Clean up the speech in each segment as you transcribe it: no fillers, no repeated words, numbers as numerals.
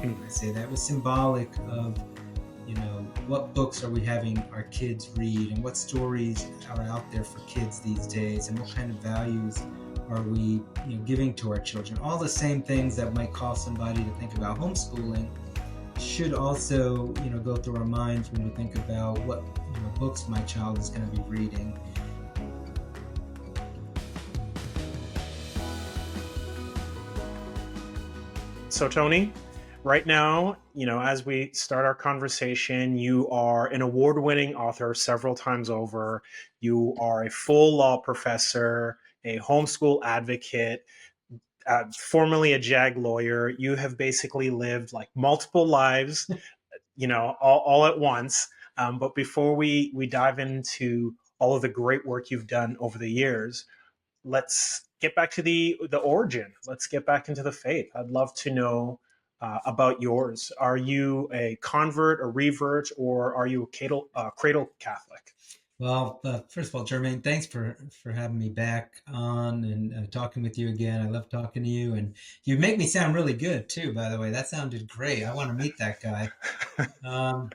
I say that was symbolic of, what books are we having our kids read, and what stories are out there for kids these days, and what kind of values are we, giving to our children. All the same things that might cause somebody to think about homeschooling should also, go through our minds when we think about what, books my child is going to be reading. So, Tony, right now, as we start our conversation, you are an award-winning author several times over. You are a full law professor, a homeschool advocate, formerly a JAG lawyer. You have basically lived like multiple lives, all at once. But before we dive into all of the great work you've done over the years, let's get back to the origin. Let's get back into the faith. I'd love to know about yours. Are you a convert, a revert, or are you a cradle Catholic? Well, first of all, Jermaine, thanks for having me back on and talking with you again. I love talking to you, and you make me sound really good too. By the way, that sounded great. I want to meet that guy. Um,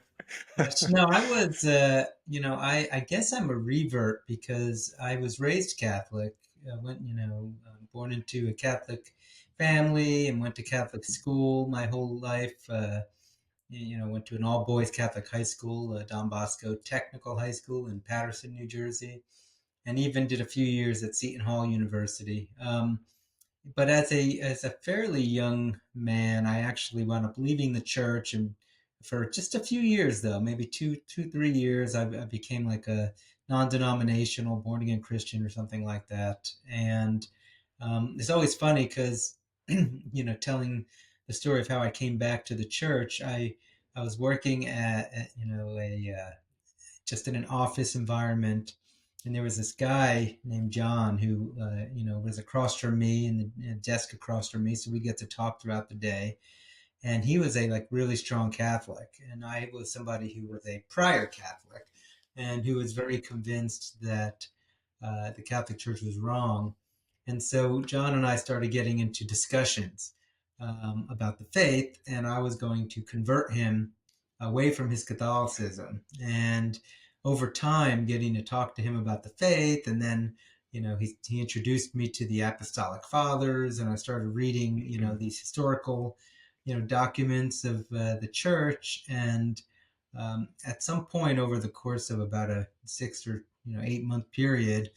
but no, I was, I guess I'm a revert because I was raised Catholic. I went, born into a Catholic family and went to Catholic school my whole life. Went to an all boys Catholic high school, Don Bosco Technical High School in Paterson, New Jersey, and even did a few years at Seton Hall University. But as a fairly young man, I actually wound up leaving the church, and for just a few years, though, maybe 3 years, I became like a non-denominational born again Christian or something like that. And it's always funny because, telling the story of how I came back to the church, I was working at a just in an office environment, and there was this guy named John who was across from me in the desk across from me, so we get to talk throughout the day. And he was a like really strong Catholic, and I was somebody who was a prior Catholic, and who was very convinced that the Catholic Church was wrong. And so John and I started getting into discussions about the faith, and I was going to convert him away from his Catholicism. And over time, getting to talk to him about the faith, and then he introduced me to the Apostolic Fathers, and I started reading these historical documents of the church. And at some point over the course of about a 6 or 8 month period,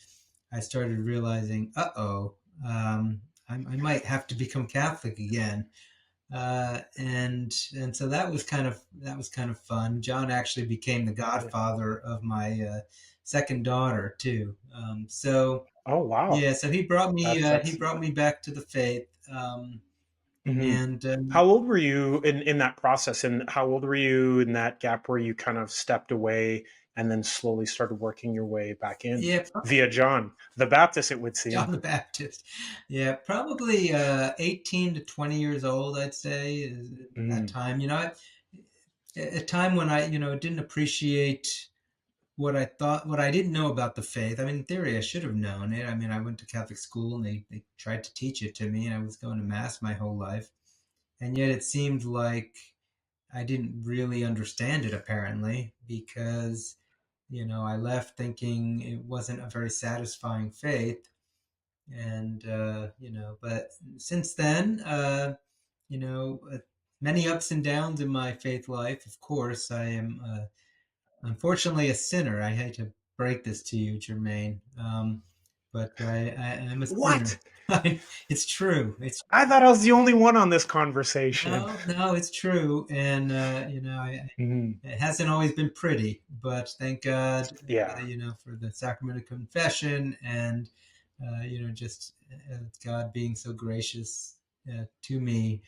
I started realizing, I might have to become Catholic again. And so that was kind of fun. John actually became the godfather of my second daughter too. So Oh, wow. yeah, so he brought me he That's brought me back to the faith. Mhm. And How old were you in that process? And how old were you in that gap where you kind of stepped away and then slowly started working your way back in yeah, via John the Baptist, it would seem? John the Baptist. Yeah, probably 18 to 20 years old, I'd say, is that Mm, time. A time when I, didn't appreciate what I didn't know about the faith. I mean, in theory, I should have known it. I mean, I went to Catholic school and they tried to teach it to me, and I was going to Mass my whole life. And yet it seemed like I didn't really understand it, apparently, because, I left thinking it wasn't a very satisfying faith. And but since then, you know uh, many ups and downs in my faith life. Of course, I am unfortunately a sinner. I hate to break this to you, Jermaine, but I'm a what? sinner. It's true. It's I thought I was the only one on this conversation. No, no, it's true. And Mm, it hasn't always been pretty, but thank God, yeah, for the sacrament of confession, and just God being so gracious to me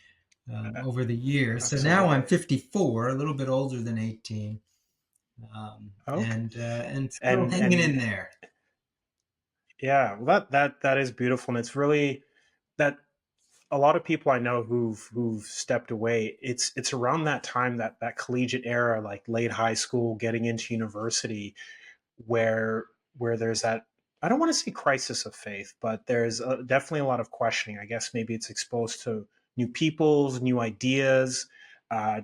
over the years. So now I'm absolutely. 54, a little bit older than 18, Okay. and still hanging in And there. yeah, well, that is beautiful, and it's really that a lot of people I know who've stepped away. It's around that time, that collegiate era, like late high school, getting into university, where there's that, I don't want to say crisis of faith, but there's definitely a lot of questioning. I guess maybe it's exposed to new peoples, new ideas,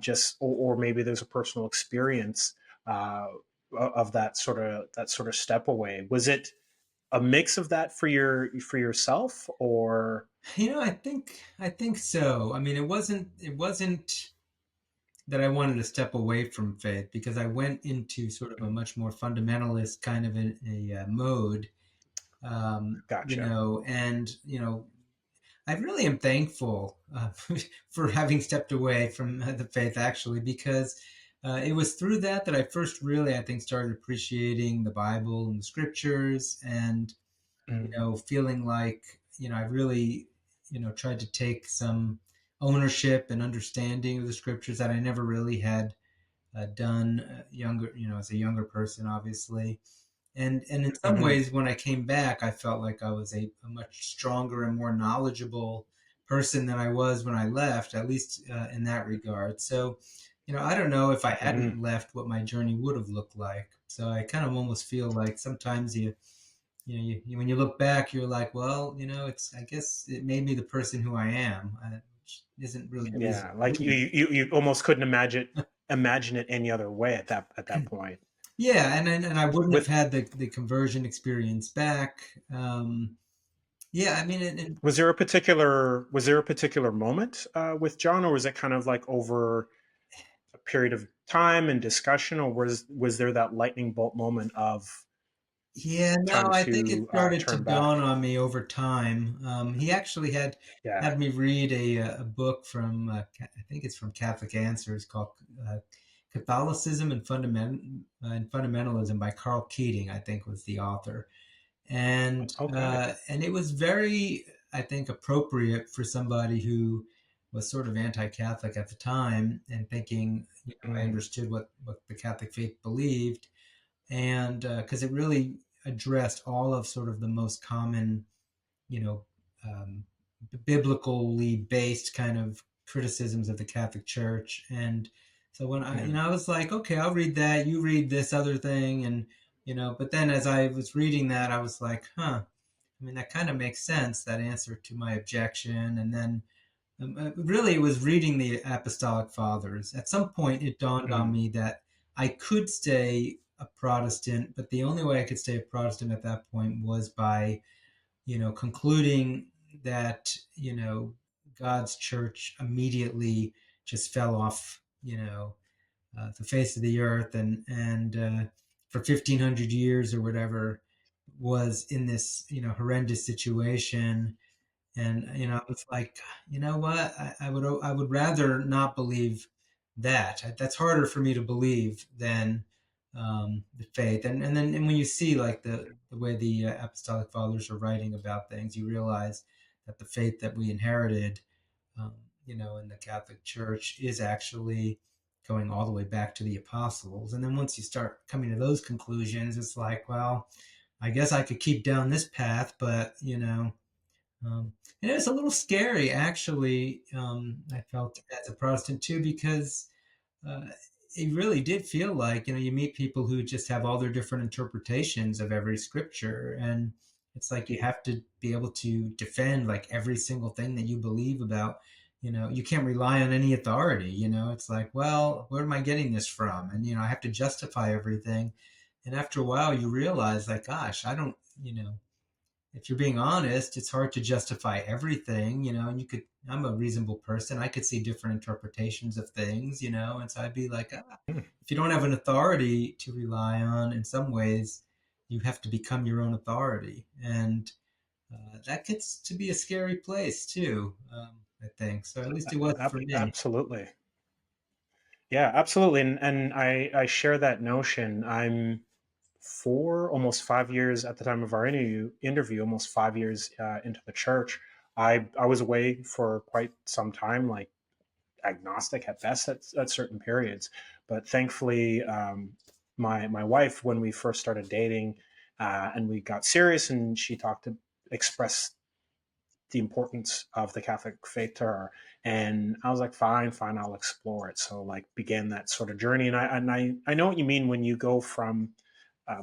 just or maybe there's a personal experience uh, of that sort of step away. Was it a mix of that for yourself, or I think so. I mean, it wasn't that I wanted to step away from faith because I went into sort of a much more fundamentalist kind of a mode, gotcha? and I really am thankful for having stepped away from the faith, actually, because it was through that I first really, I think, started appreciating the Bible and the scriptures, and Mm, feeling like I really tried to take some ownership and understanding of the scriptures that I never really had done younger, as a younger person, obviously. And in some mhm, ways, when I came back, I felt like I was a much stronger and more knowledgeable person than I was when I left, at least in that regard. So, I don't know if I mhm. hadn't left what my journey would have looked like. So I kind of almost feel like sometimes when you look back, you're like, well, it's, I guess it made me the person who I am, which isn't really a reason Yeah, to like you, leave. you almost couldn't imagine it any other way at that point. Yeah, and I wouldn't have With had the conversion experience back. Yeah, I mean, was there a particular moment with John, or was it kind of like over a period of time and discussion, or was there that lightning bolt moment of yeah, no, time I think it to started to turn dawn back? on me over time. He actually Yeah. had me read a book from I think it's from Catholic Answers, called uh, Catholicism and Fundamentalism by Carl Keating, I think was the author, Okay. and it was very, I think, appropriate for somebody who was sort of anti-Catholic at the time and thinking, I Mm, understood what the Catholic faith believed, and because it really addressed all of sort of the most common, you know, um, biblically based kind of criticisms of the Catholic Church. And so when mm, I was like, okay, I'll read that. You read this other thing, and but then as I was reading that, I was like, huh. I mean, that kind of makes sense. That answer to my objection, and then really, it was reading the Apostolic Fathers. At some point, it dawned on mm, me that I could stay a Protestant, but the only way I could stay a Protestant at that point was by, concluding that, God's church immediately just fell off, the face of the earth, and for 1,500 years or whatever was in this, horrendous situation. And I was like, you know what, I would rather not believe that. That's harder for me to believe than the faith. And when you see like the way the apostolic fathers are writing about things, you realize that the faith that we inherited, um, in the Catholic Church is actually going all the way back to the apostles. And then once you start coming to those conclusions, it's like, well, I guess I could keep down this path, but and it was a little scary, actually. I felt as a Protestant too, because uh, it really did feel like, you meet people who just have all their different interpretations of every scripture. And it's like you have to be able to defend like every single thing that you believe about. You can't rely on any authority. It's like, well, where am I getting this from? And, I have to justify everything. And after a while, you realize, like, gosh, I don't, if you're being honest, it's hard to justify everything, and I'm a reasonable person. I could see different interpretations of things, and so I'd be like, mm. if you don't have an authority to rely on, in some ways, you have to become your own authority. And that gets to be a scary place too, I think. So at least it was for me. Absolutely. Yeah, absolutely. And I share that notion. I'm almost 5 years at the time of our interview, almost 5 years into the church. I was away for quite some time, like agnostic at best at certain periods. But thankfully, my wife, when we first started dating, and we got serious, and she talked to express the importance of the Catholic faith to her, and I was like, fine, fine, I'll explore it. So like began that sort of journey, and I know what you mean when you go from uh,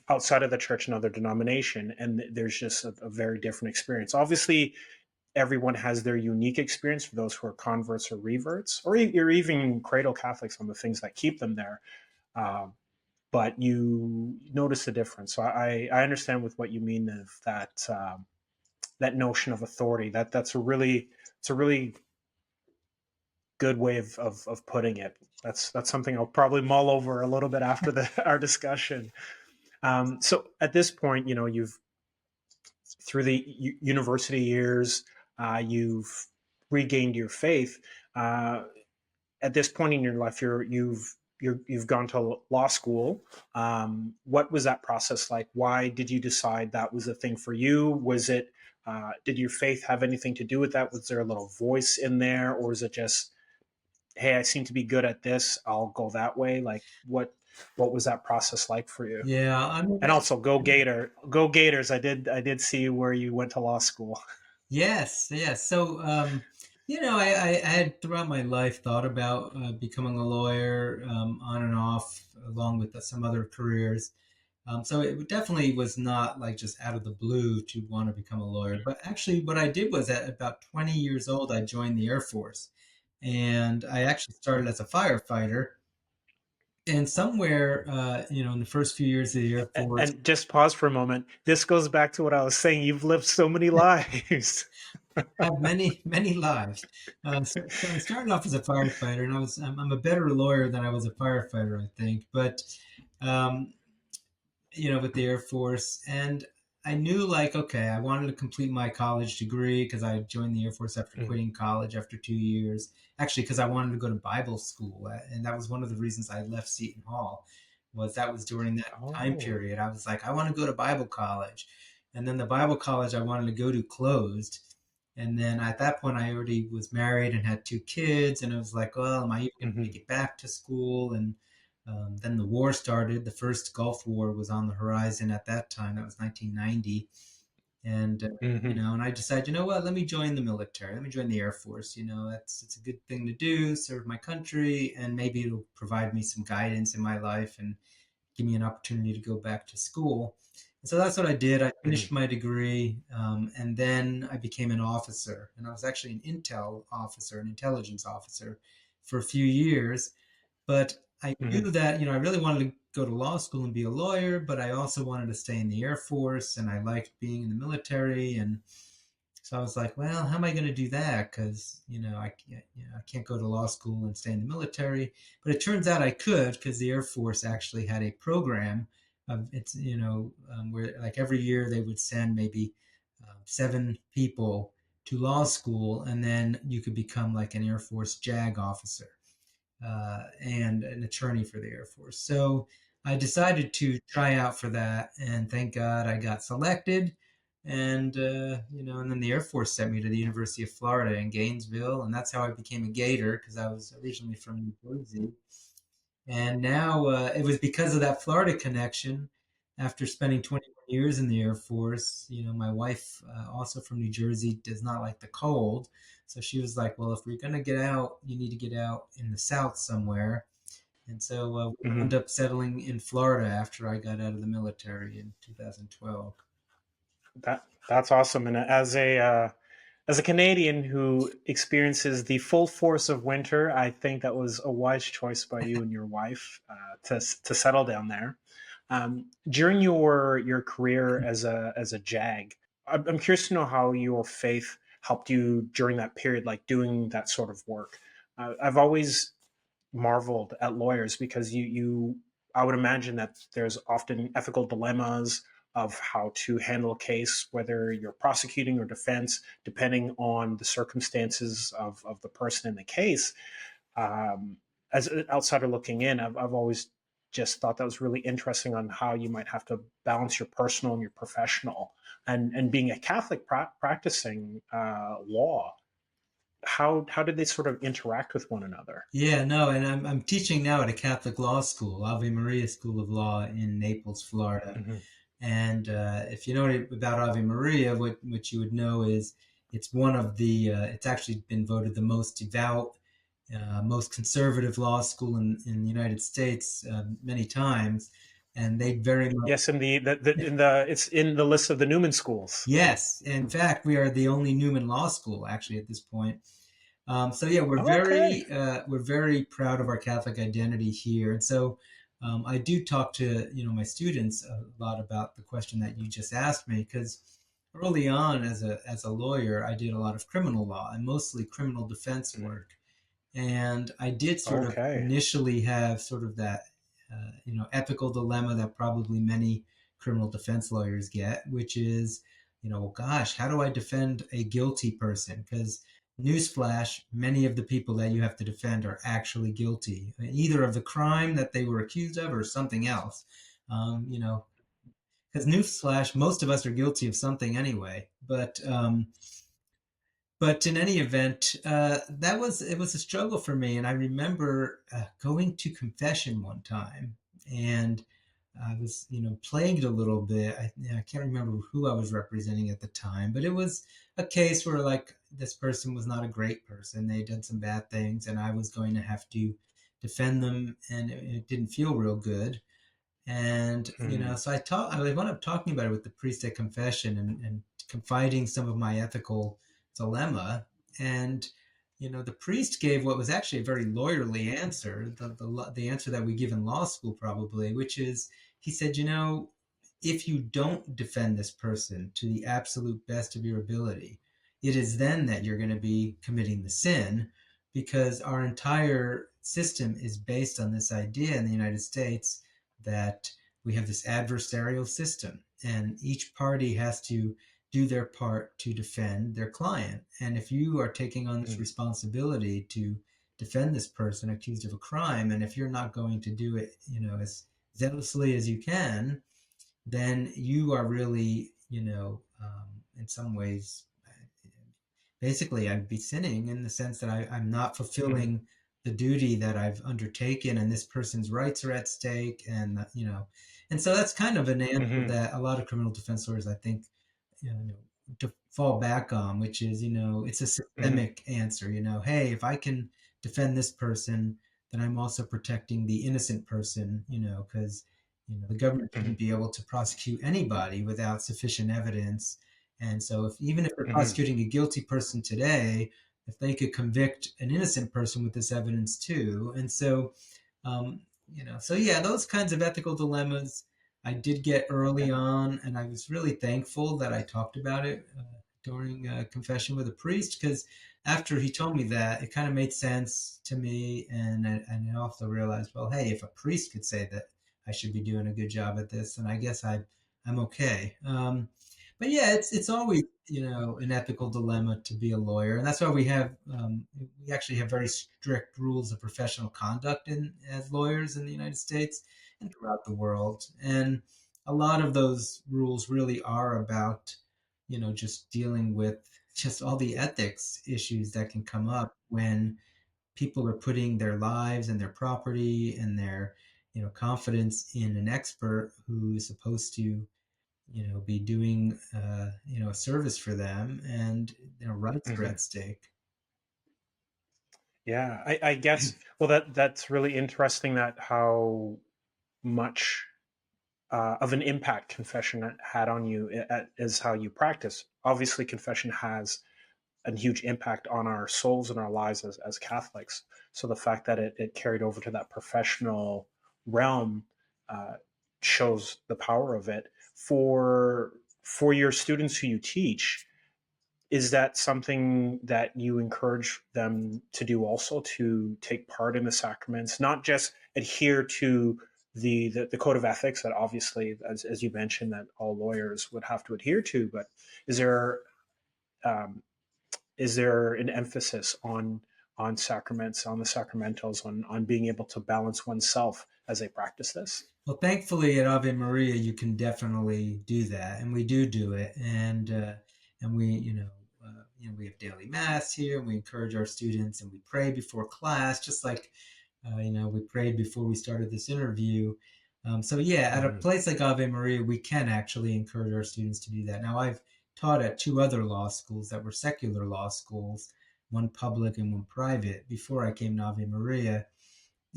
outside of the church, another denomination, and there's just a very different experience. Obviously, everyone has their unique experience for those who are converts or reverts, or even cradle Catholics on the things that keep them there. Um, but you notice the difference. So I understand with what you mean of that that notion of authority. It's a really good way of putting it. That's something I'll probably mull over a little bit after our discussion. So at this point, you've through the university years, you've regained your faith. Uh, at this point in your life, you've gone to law school. What was that process like? Why did you decide that was a thing for you? Was it did your faith have anything to do with that? Was there a little voice in there, or is it just, hey, I seem to be good at this, I'll go that way? Like what was that process like for you? Yeah, I mean, And also, go Gators! I did see where you went to law school. yes, yes. So, I had throughout my life thought about becoming a lawyer, on and off, along with some other careers. So it definitely was not like just out of the blue to want to become a lawyer. But actually, what I did was at about 20 years old, I joined the Air Force. And I actually started as a firefighter. And somewhere, in the first few years of the Air Force, And just pause for a moment. This goes back to what I was saying. You've lived so many lives. have many, many lives. So I started off as a firefighter, and I'm a better lawyer than I was a firefighter, I think. But um, with the Air Force. And I knew, like, okay, I wanted to complete my college degree because I joined the Air Force after Mhm. quitting college after 2 years. Actually, because I wanted to go to Bible school, and that was one of the reasons I left Seton Hall. Was that was during that time Oh. period. I was like, I want to go to Bible college, and then the Bible college I wanted to go to closed. And then at that point, I already was married and had two kids, and I was like, well, am I even going to Hmm. make it back to school? And then the war started. The first Gulf War was on the horizon at that time. That was 1990. And, Hmm. and I decided, you know what, let me join the military. Let me join the Air Force. It's a good thing to do, serve my country, and maybe it'll provide me some guidance in my life and give me an opportunity to go back to school. And so that's what I did. I Hmm. finished my degree, and then I became an officer. And I was actually an intel officer, an intelligence officer for a few years. But I Hmm. knew that, I really wanted to go to law school and be a lawyer, but I also wanted to stay in the Air Force and I liked being in the military. And so I was like, well, how am I going to do that? Because, I can't go to law school and stay in the military. But it turns out I could because the Air Force actually had a program of it's, where like every year they would send maybe 7 people to law school and then you could become like an Air Force JAG officer and an attorney for the Air Force. So I decided to try out for that, and thank God I got selected. And then the Air Force sent me to the University of Florida in Gainesville, and that's how I became a Gator because I was originally from New Jersey. And now it was because of that Florida connection. After spending 21 years in the Air Force, my wife, also from New Jersey, does not like the cold. So she was like, well, if we're going to get out, you need to get out in the South somewhere. And so we Hmm. wound up settling in Florida after I got out of the military in 2012. That's awesome. And as a Canadian who experiences the full force of winter, I think that was a wise choice by you and your wife to settle down there. During your career as a JAG, I'm curious to know how your faith helped you during that period, like doing that sort of work. I've always marveled at lawyers because you I would imagine that there's often ethical dilemmas of how to handle a case, whether you're prosecuting or defense, depending on the circumstances of the person in the case. As an outsider looking in, I've always just thought that was really interesting on how you might have to balance your personal and your professional. And being a Catholic practicing law, how did they sort of interact with one another? Yeah, no, and I'm teaching now at a Catholic law school, Ave Maria School of Law in Naples, Florida. Mm-hmm. And if you know about Ave Maria, what you would know is it's one of it's actually been voted the most devout, most conservative law school in the United States many times. and they very much. Yes, in the it's in the list of the Newman schools. Yes, in fact, we are the only Newman Law School actually at this point. So yeah, Okay. we're very proud of our Catholic identity here, and so I do talk to my students a lot about the question that you just asked me, because early on as a lawyer, I did a lot of criminal law and mostly criminal defense Mm. work, and I did sort of Okay. initially have sort of that ethical dilemma that probably many criminal defense lawyers get, which is, well, gosh, how do I defend a guilty person? Because newsflash, many of the people that you have to defend are actually guilty, either of the crime that they were accused of or something else. You know, because newsflash, most of us are guilty of something anyway. But in any event, it was a struggle for me, and I remember going to confession one time, and I was plagued a little bit. I can't remember who I was representing at the time, but it was a case where like this person was not a great person. They did some bad things, and I was going to have to defend them, and it didn't feel real good. And Mm. so I wound up talking about it with the priest at confession, and confiding some of my ethical dilemma. And the priest gave what was actually a very lawyerly answer, the answer that we give in law school probably, which is, he said, if you don't defend this person to the absolute best of your ability, it is then that you're going to be committing the sin, because our entire system is based on this idea in the United States that we have this adversarial system, and each party has to do their part to defend their client. And if you are taking on this Mm. responsibility to defend this person accused of a crime, and if you're not going to do it, as zealously as you can, then you are really, in some ways, basically I'd be sinning in the sense that I'm not Mm. fulfilling the duty that I've undertaken, and this person's rights are at stake. And and so that's kind of an answer Hmm. that a lot of criminal defense lawyers, I think, you know, to fall back on, which is, it's a Hmm. systemic answer. Hey, if I can defend this person, then I'm also protecting the innocent person. Because the government Hmm. shouldn't be able to prosecute anybody without sufficient evidence. And so, if even if they're Hmm. prosecuting a guilty person today, if they could convict an innocent person with this evidence too. And so, um, so yeah, those kinds of ethical dilemmas I did get early on, and I was really thankful that I talked about it during confession with a priest, because after he told me that, it kind of made sense to me, and I also realized, well, hey, if a priest could say that I should be doing a good job at this, then I guess I'm okay. But yeah, it's always an ethical dilemma to be a lawyer, and that's why we actually have very strict rules of professional conduct in as lawyers in the United States and throughout the world. And a lot of those rules really are about, just dealing with just all the ethics issues that can come up when people are putting their lives and their property and their, confidence in an expert who is supposed to, be doing, a service for them, and their rights are Hmm. at stake. Yeah, I guess. Well, that's really interesting. That how much of an impact confession had on you is how you practice. Obviously, confession has a huge impact on our souls and our lives as Catholics. So the fact that it carried over to that professional realm uh, shows the power of it. For your students who you teach, is that something that you encourage them to do also, to take part in the sacraments, not just adhere to the code of ethics that obviously, as you mentioned, that all lawyers would have to adhere to, but is there um, is there an emphasis on sacraments, on the sacramentals, on being able to balance oneself as they practice this? Well, thankfully at Ave Maria, you can definitely do that, and we do it, and we, we have daily mass here, and we encourage our students, and we pray before class, just like, we prayed before we started this interview. So yeah, at a Mm-hmm. place like Ave Maria, we can actually encourage our students to do that. Now, I've taught at two other law schools that were secular law schools, one public and one private, before I came to Ave Maria,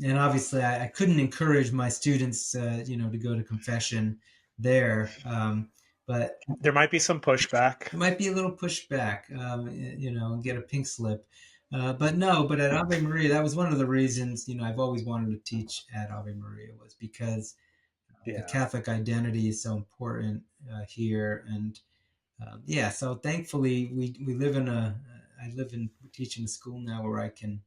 and obviously I couldn't encourage my students, to go to confession there. But There might be some pushback. there might be a little pushback, and get a pink slip. But no, but at Ave Maria, that was one of the reasons, I've always wanted to teach at Ave Maria was because the Yeah. Catholic identity is so important here. And yeah, so thankfully we live in I live in teaching a school now where I can,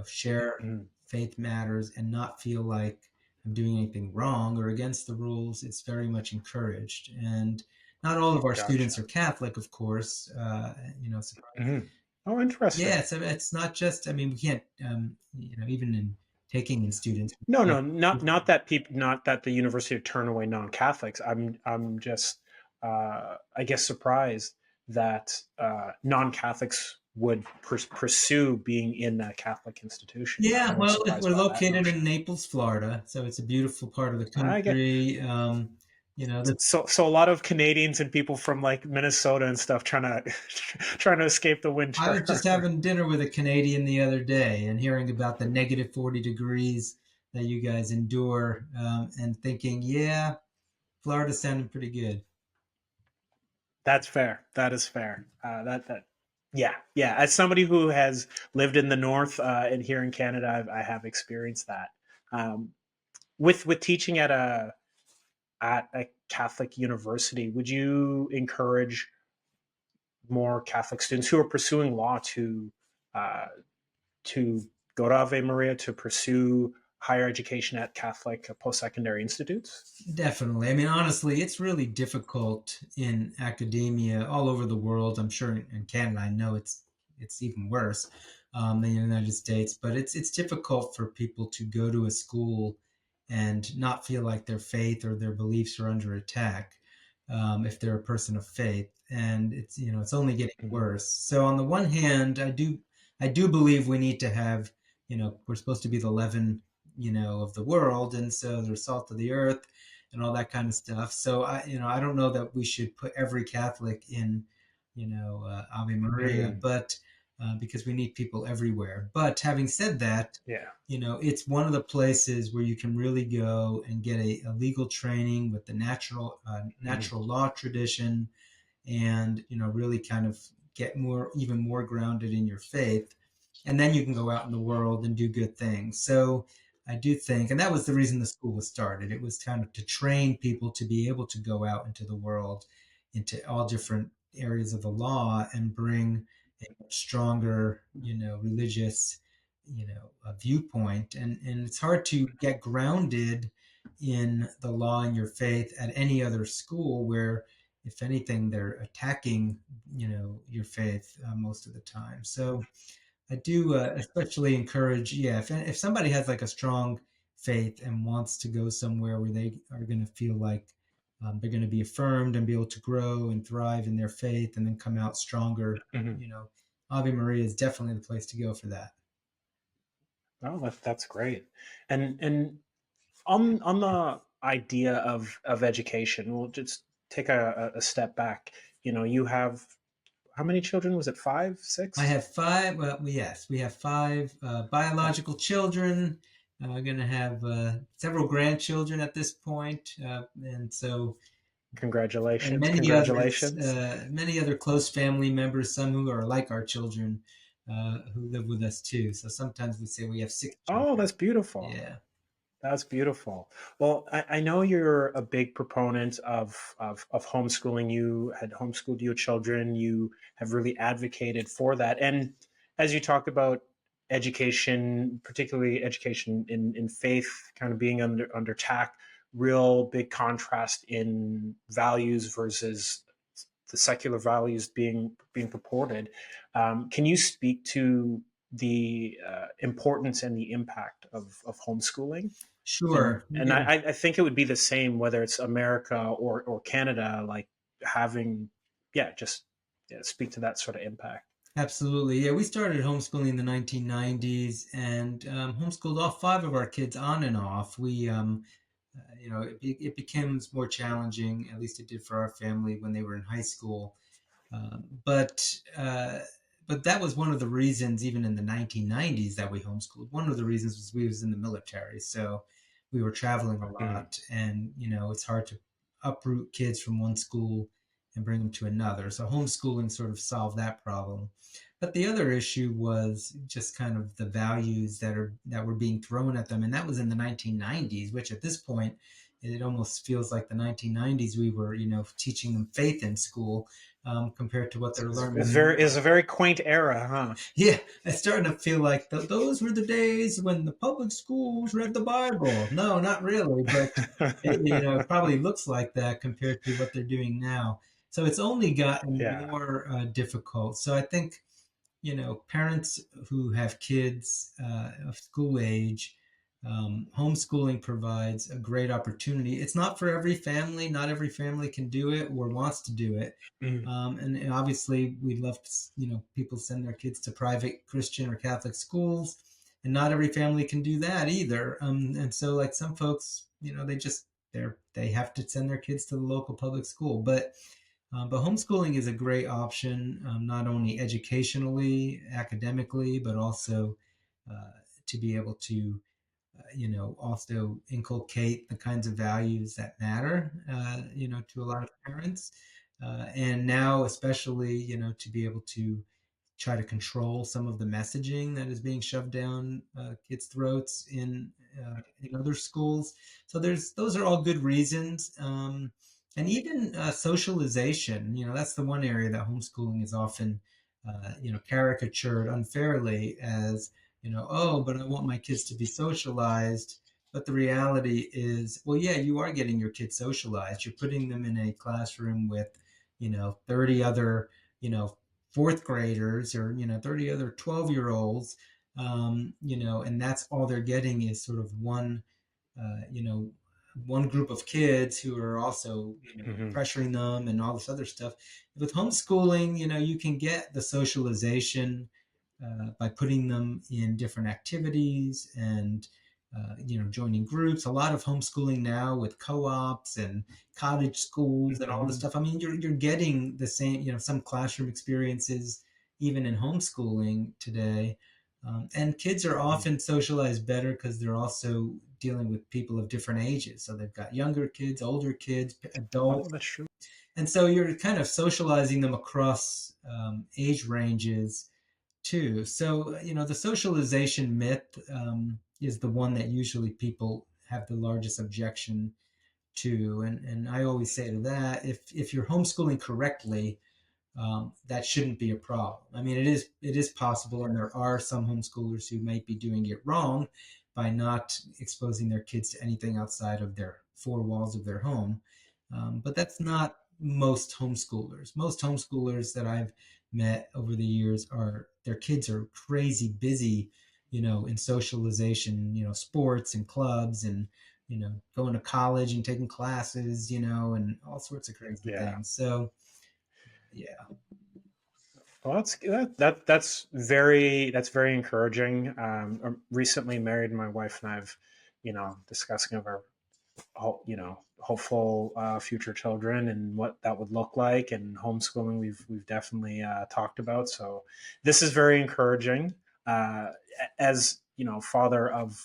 share Mm, faith matters and not feel like I'm doing anything wrong or against the rules. It's very much encouraged. And not all of our students gotcha. are Catholic, of course. Mhm. Oh, interesting. Yeah, so it's not just, I mean, we can't, even in taking in students, No, we no, can't, not that people, not that the university would turn away non-Catholics. I'm just, I guess, surprised that non-Catholics would pursue being in a Catholic institution. yeah, I'm well, surprised we're by that located notion. in Naples, Florida, so it's a beautiful part of the I get country. The so a lot of Canadians and people from like Minnesota and stuff trying to trying to escape the I was just winter. having dinner with a Canadian the other day and hearing about the negative 40 degrees that you guys endure, and thinking, yeah, Florida's sounding pretty good. That's fair. That is fair. Yeah, yeah. As somebody who has lived in the north and here in Canada, I have experienced that. Um, with teaching at a Catholic university, would you encourage more Catholic students who are pursuing law uh, to go to Ave Maria to pursue higher education at Catholic post secondary institutes? Definitely. I mean, honestly, it's really difficult in academia all over the world. I'm sure in Canada, I know it's even worse than the United States. But it's difficult for people to go to a school and not feel like their faith or their beliefs are under attack, if they're a person of faith. And it's only getting Mm-hmm. worse. So on the one hand, I do believe we need to have, we're supposed to be the leaven, of the world, and so the salt of the earth and all that kind of stuff. So I don't know that we should put every Catholic in, Ave Maria, Mm, but because we need people everywhere. But having said that, yeah. it's one of the places where you can really go and get a legal training with the Mm, natural law tradition, and really kind of get even more grounded in your faith, and then you can go out in the world and do good things. So I do think, and that was the reason the school was started. It was kind of to train people to be able to go out into the world, into all different areas of the law, and bring a much stronger, religious, viewpoint. And it's hard to get grounded in the law and your faith at any other school where, if anything, they're attacking, your faith most of the time. So I do especially encourage, yeah, if somebody has like a strong faith and wants to go somewhere where they are going to feel like they're going to be affirmed and be able to grow and thrive in their faith and then come out stronger, mhm. you know, Ave Maria is definitely the place to go for that. Oh, that's great. And on the idea of education, we'll just take a step back. You have how many children? Was it five, I six? have five. Well, yes, we have five biological children. We're going to have several grandchildren at this point, and so and Congratulations, many others, congratulations. many other close family members, some who are like our children, who live with us too. So sometimes we say we have six Oh, children. that's beautiful. Yeah, That's beautiful. Well, I know you're a big proponent of homeschooling. You had homeschooled your children. You have really advocated for that. And as you talk about education, particularly education in faith, kind of being under attack, real big contrast in values versus the secular values being purported. Can you speak to the importance and the impact of homeschooling? and sure. and Yeah, I think it would be the same whether it's America or Canada, like having, yeah, just, yeah, speak to that sort of impact. absolutely. Yeah, we started homeschooling in the 1990s and homeschooled all five of our kids on and off. It becomes more challenging, at least it did for our family when they were in high school. But but that was one of the reasons, even in the 1990s, that we homeschooled. One of the reasons was we was in the military, so we were traveling a Mm, lot, and it's hard to uproot kids from one school and bring them to another. So homeschooling sort of solved that problem. But the other issue was just kind of the values that were being thrown at them, and that was in the 1990s, which at this point it almost feels like the 1990s we were, teaching them faith in school, compared to what they're learning is now. a very quaint era, huh? Yeah, it's starting to feel like those were the days when the public schools read the Bible. No, not really, but it probably looks like that compared to what they're doing now. So it's only gotten Yeah. more difficult. So I think parents who have kids of school age, homeschooling provides a great opportunity. It's not for every family. Not every family can do it or wants to do it. Mm, And obviously, we'd love to, people send their kids to private Christian or Catholic schools, and not every family can do that either. And so, like some folks, they have to send their kids to the local public school, but homeschooling is a great option, not only educationally, academically, but also to be able to, also inculcate the kinds of values that matter, to a lot of parents. And now, especially, to be able to try to control some of the messaging that is being shoved down kids' throats in other schools. So those are all good reasons, and even socialization. That's the one area that homeschooling is often caricatured unfairly as oh, but I want my kids to be socialized. But the reality is, well, yeah, you are getting your kids socialized. You're putting them in a classroom with 30 other you know fourth graders or 30 other 12-year-olds, and that's all they're getting is sort of one group of kids who are also mhm, pressuring them and all this other stuff. With homeschooling, you can get the socialization by putting them in different activities and joining groups. A lot of homeschooling now with co-ops and cottage schools and all this mhm. stuff. I mean, you're getting the same, some classroom experiences even in homeschooling today. And kids are Mm. often socialized better because they're also dealing with people of different ages. So they've got younger kids, older kids, Oh, adults, that's true. and so you're kind of socializing them across age ranges too. So, the socialization myth is the one that usually people have the largest objection to. And I always say to that, if you're homeschooling correctly, that shouldn't be a problem. I mean, it is possible, and there are some homeschoolers who might be doing it wrong by not exposing their kids to anything outside of their four walls of their home. But that's not most homeschoolers. Most homeschoolers that I've met over the years are their kids are crazy busy, in socialization, sports and clubs and going to college and taking classes, and all sorts of crazy Yeah. things. So yeah. Well, that's very encouraging. I'm recently married, and my wife and I've, discussing of our hopeful future children and what that would look like, and homeschooling we've definitely talked about. So this is very encouraging. Uh, as father of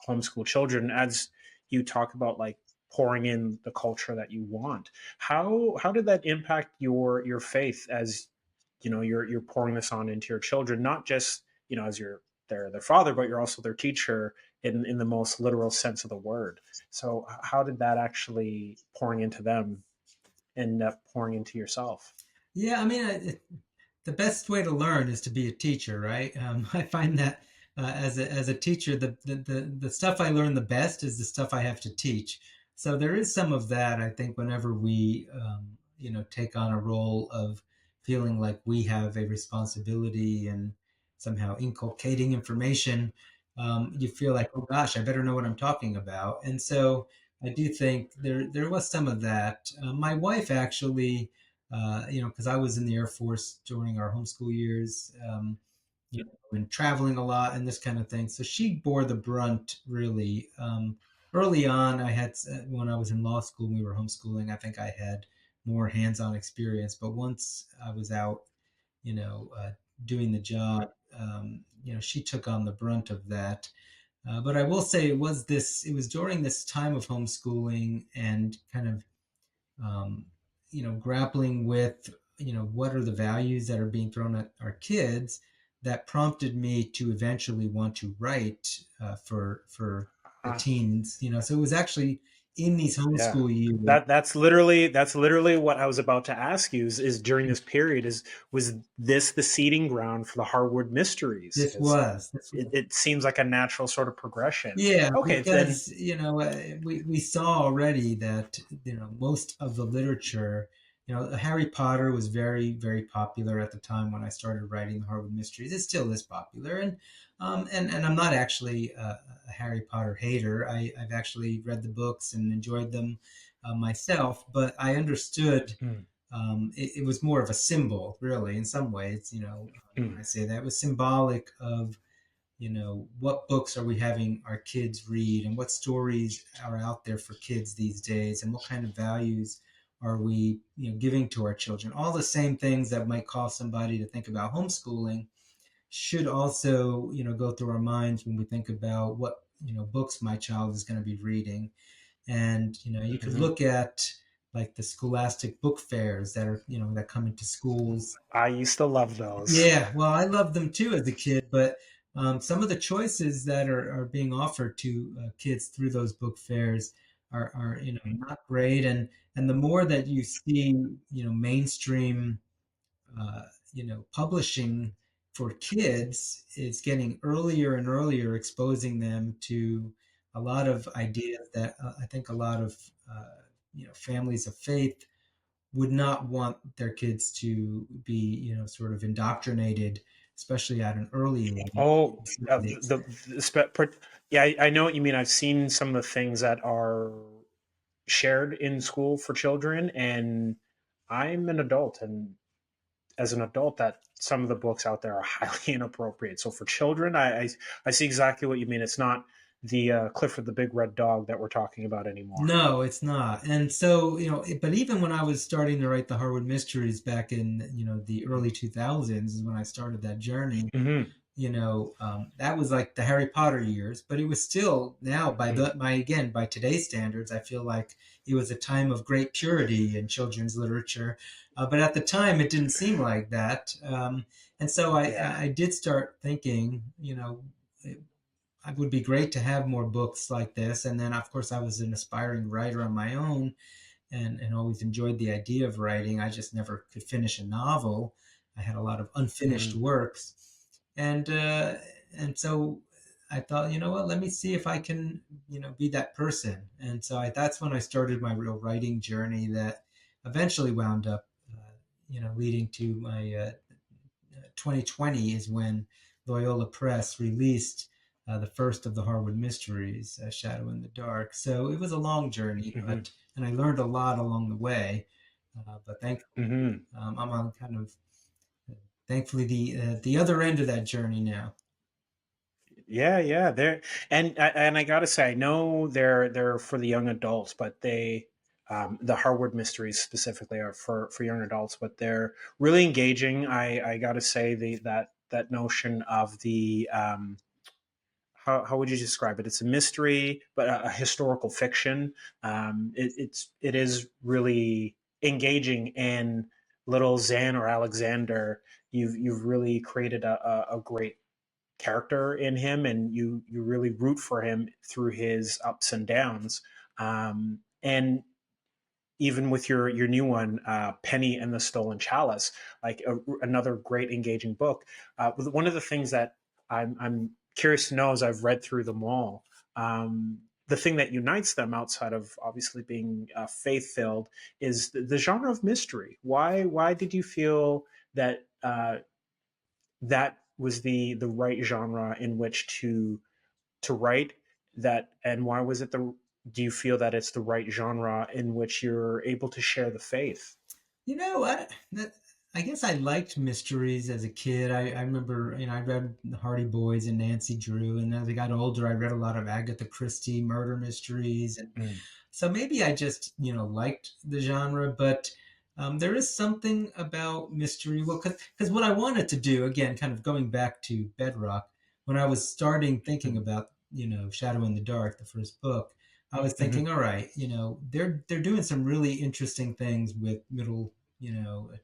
homeschool children, as you talk about like pouring in the culture that you want, how did that impact your faith as you're pouring this on into your children, not just as you're their father, but you're also their teacher in the most literal sense of the word. So how did that actually pouring into them end up pouring into yourself? Yeah, I mean, the best way to learn is to be a teacher, right? I find that as a teacher, the stuff I learn the best is the stuff I have to teach. So there is some of that, I think, whenever we, take on a role of feeling like we have a responsibility and somehow inculcating information, you feel like, oh gosh, I better know what I'm talking about. And so I do think there was some of that. My wife actually, because I was in the Air Force during our homeschool years, and traveling a lot and this kind of thing. So she bore the brunt really. Early on, when I was in law school, and we were homeschooling. I think I had more hands-on experience, but once I was out, doing the job. She took on the brunt of that. But I will say it was during this time of homeschooling and kind of, um, grappling with, what are the values that are being thrown at our kids that prompted me to eventually want to write for the Uh, teens. So it was actually in these yeah. homeschool years. That's literally what I was about to ask you is during this period was this the seeding ground for the Harwood Mysteries? Because This it, was. it seems like a natural sort of progression. Yeah, Okay, then. because we saw already that most of the literature, Harry Potter was very very popular at the time when I started writing the Harwood Mysteries. It still is popular, and I'm not actually a Harry Potter hater. I've actually read the books and enjoyed them myself, but I understood Mm, it was more of a symbol, really, in some ways. When I mm, say that, it was symbolic of what books are we having our kids read and what stories are out there for kids these days and what kind of values are we giving to our children. All the same things that might cause somebody to think about homeschooling should also go through our minds when we think about what books my child is going to be reading. And you could mhm. look at like the scholastic book fairs that are that come into schools. I used to love those. Yeah, well, I loved them too as a kid, but some of the choices that are being offered to kids through those book fairs are not great, and the more that you see mainstream uh, publishing for kids is getting earlier and earlier, exposing them to a lot of ideas that I think a lot of families of faith would not want their kids to be, sort of indoctrinated, especially at an early age. Oh, Some of these yeah, I know what you mean. I've seen some of the things that are shared in school for children, and I'm an adult, and as an adult, that some of the books out there are highly inappropriate. So for children, I see exactly what you mean. It's not the Clifford the Big Red Dog that we're talking about anymore. No, it's not. And so, but even when I was starting to write the Harwood Mysteries back in, the early 2000s is when I started that journey. Mm-hmm. That was like the Harry Potter years, but it was still now by today's standards, I feel like it was a time of great purity in children's literature. But at the time, it didn't seem like that. And so Yeah. I did start thinking, it would be great to have more books like this. And then, of course, I was an aspiring writer on my own and always enjoyed the idea of writing. I just never could finish a novel. I had a lot of unfinished Mm-hmm. works, and uh, and so I thought, what? Let me see if I can, be that person. And so that's when I started my real writing journey that eventually wound up, leading to my 2020 is when Loyola Press released the first of the Harwood Mysteries, Shadow in the Dark. So it was a long journey, Mm-hmm. and I learned a lot along the way. But thankfully, Mm-hmm. I'm on kind of thankfully the other end of that journey now. Yeah, yeah. And I gotta say, I know they're for the young adults, but the Harwood Mysteries specifically are for young adults, but they're really engaging. I gotta say that notion of the how would you describe it? It's a mystery, but a historical fiction. It is really engaging, and little Zan or Alexander, you've really created a great character in him, and you really root for him through his ups and downs. And even with your new one, Penny and the Stolen Chalice, like another great engaging book. One of the things that I'm curious to know as I've read through them all, the thing that unites them outside of obviously being faith filled is the genre of mystery. Why did you feel that that was the right genre in which to write that, and why was it the do you feel that it's the right genre in which you're able to share the faith? I guess I liked mysteries as a kid. I remember, I read the Hardy Boys and Nancy Drew, and as I got older, I read a lot of Agatha Christie murder mysteries, and Mm, so maybe I just, liked the genre. But There is something about mystery. Well, because what I wanted to do, again, kind of going back to Bedrock, when I was starting thinking Mhm. about, Shadow in the Dark, the first book, I was Mhm. thinking, all right, they're doing some really interesting things with middle,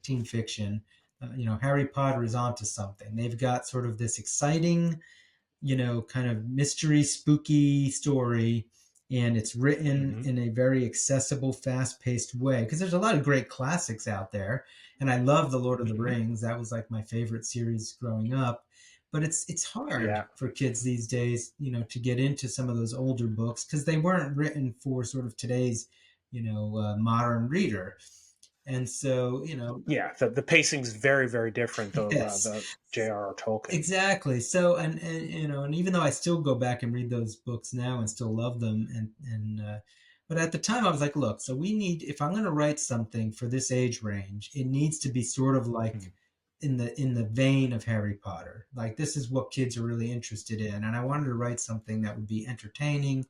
teen fiction. Harry Potter is onto something. They've got sort of this exciting, kind of mystery, spooky story. And it's written Mhm. in a very accessible, fast paced way. Because there's a lot of great classics out there. And I love The Lord of the Mhm. Rings. That was like my favorite series growing up. But it's hard Yeah. for kids these days, to get into some of those older books because they weren't written for sort of today's, modern reader. And so, Yeah. The pacing's very, very different though, yes. the J.R.R. Tolkien. Exactly. So, and and even though I still go back and read those books now and still love them, but at the time I was like, look, so we need, if I'm going to write something for this age range, it needs to be sort of like Mhm. in the vein of Harry Potter. Like this is what kids are really interested in, and I wanted to write something that would be entertaining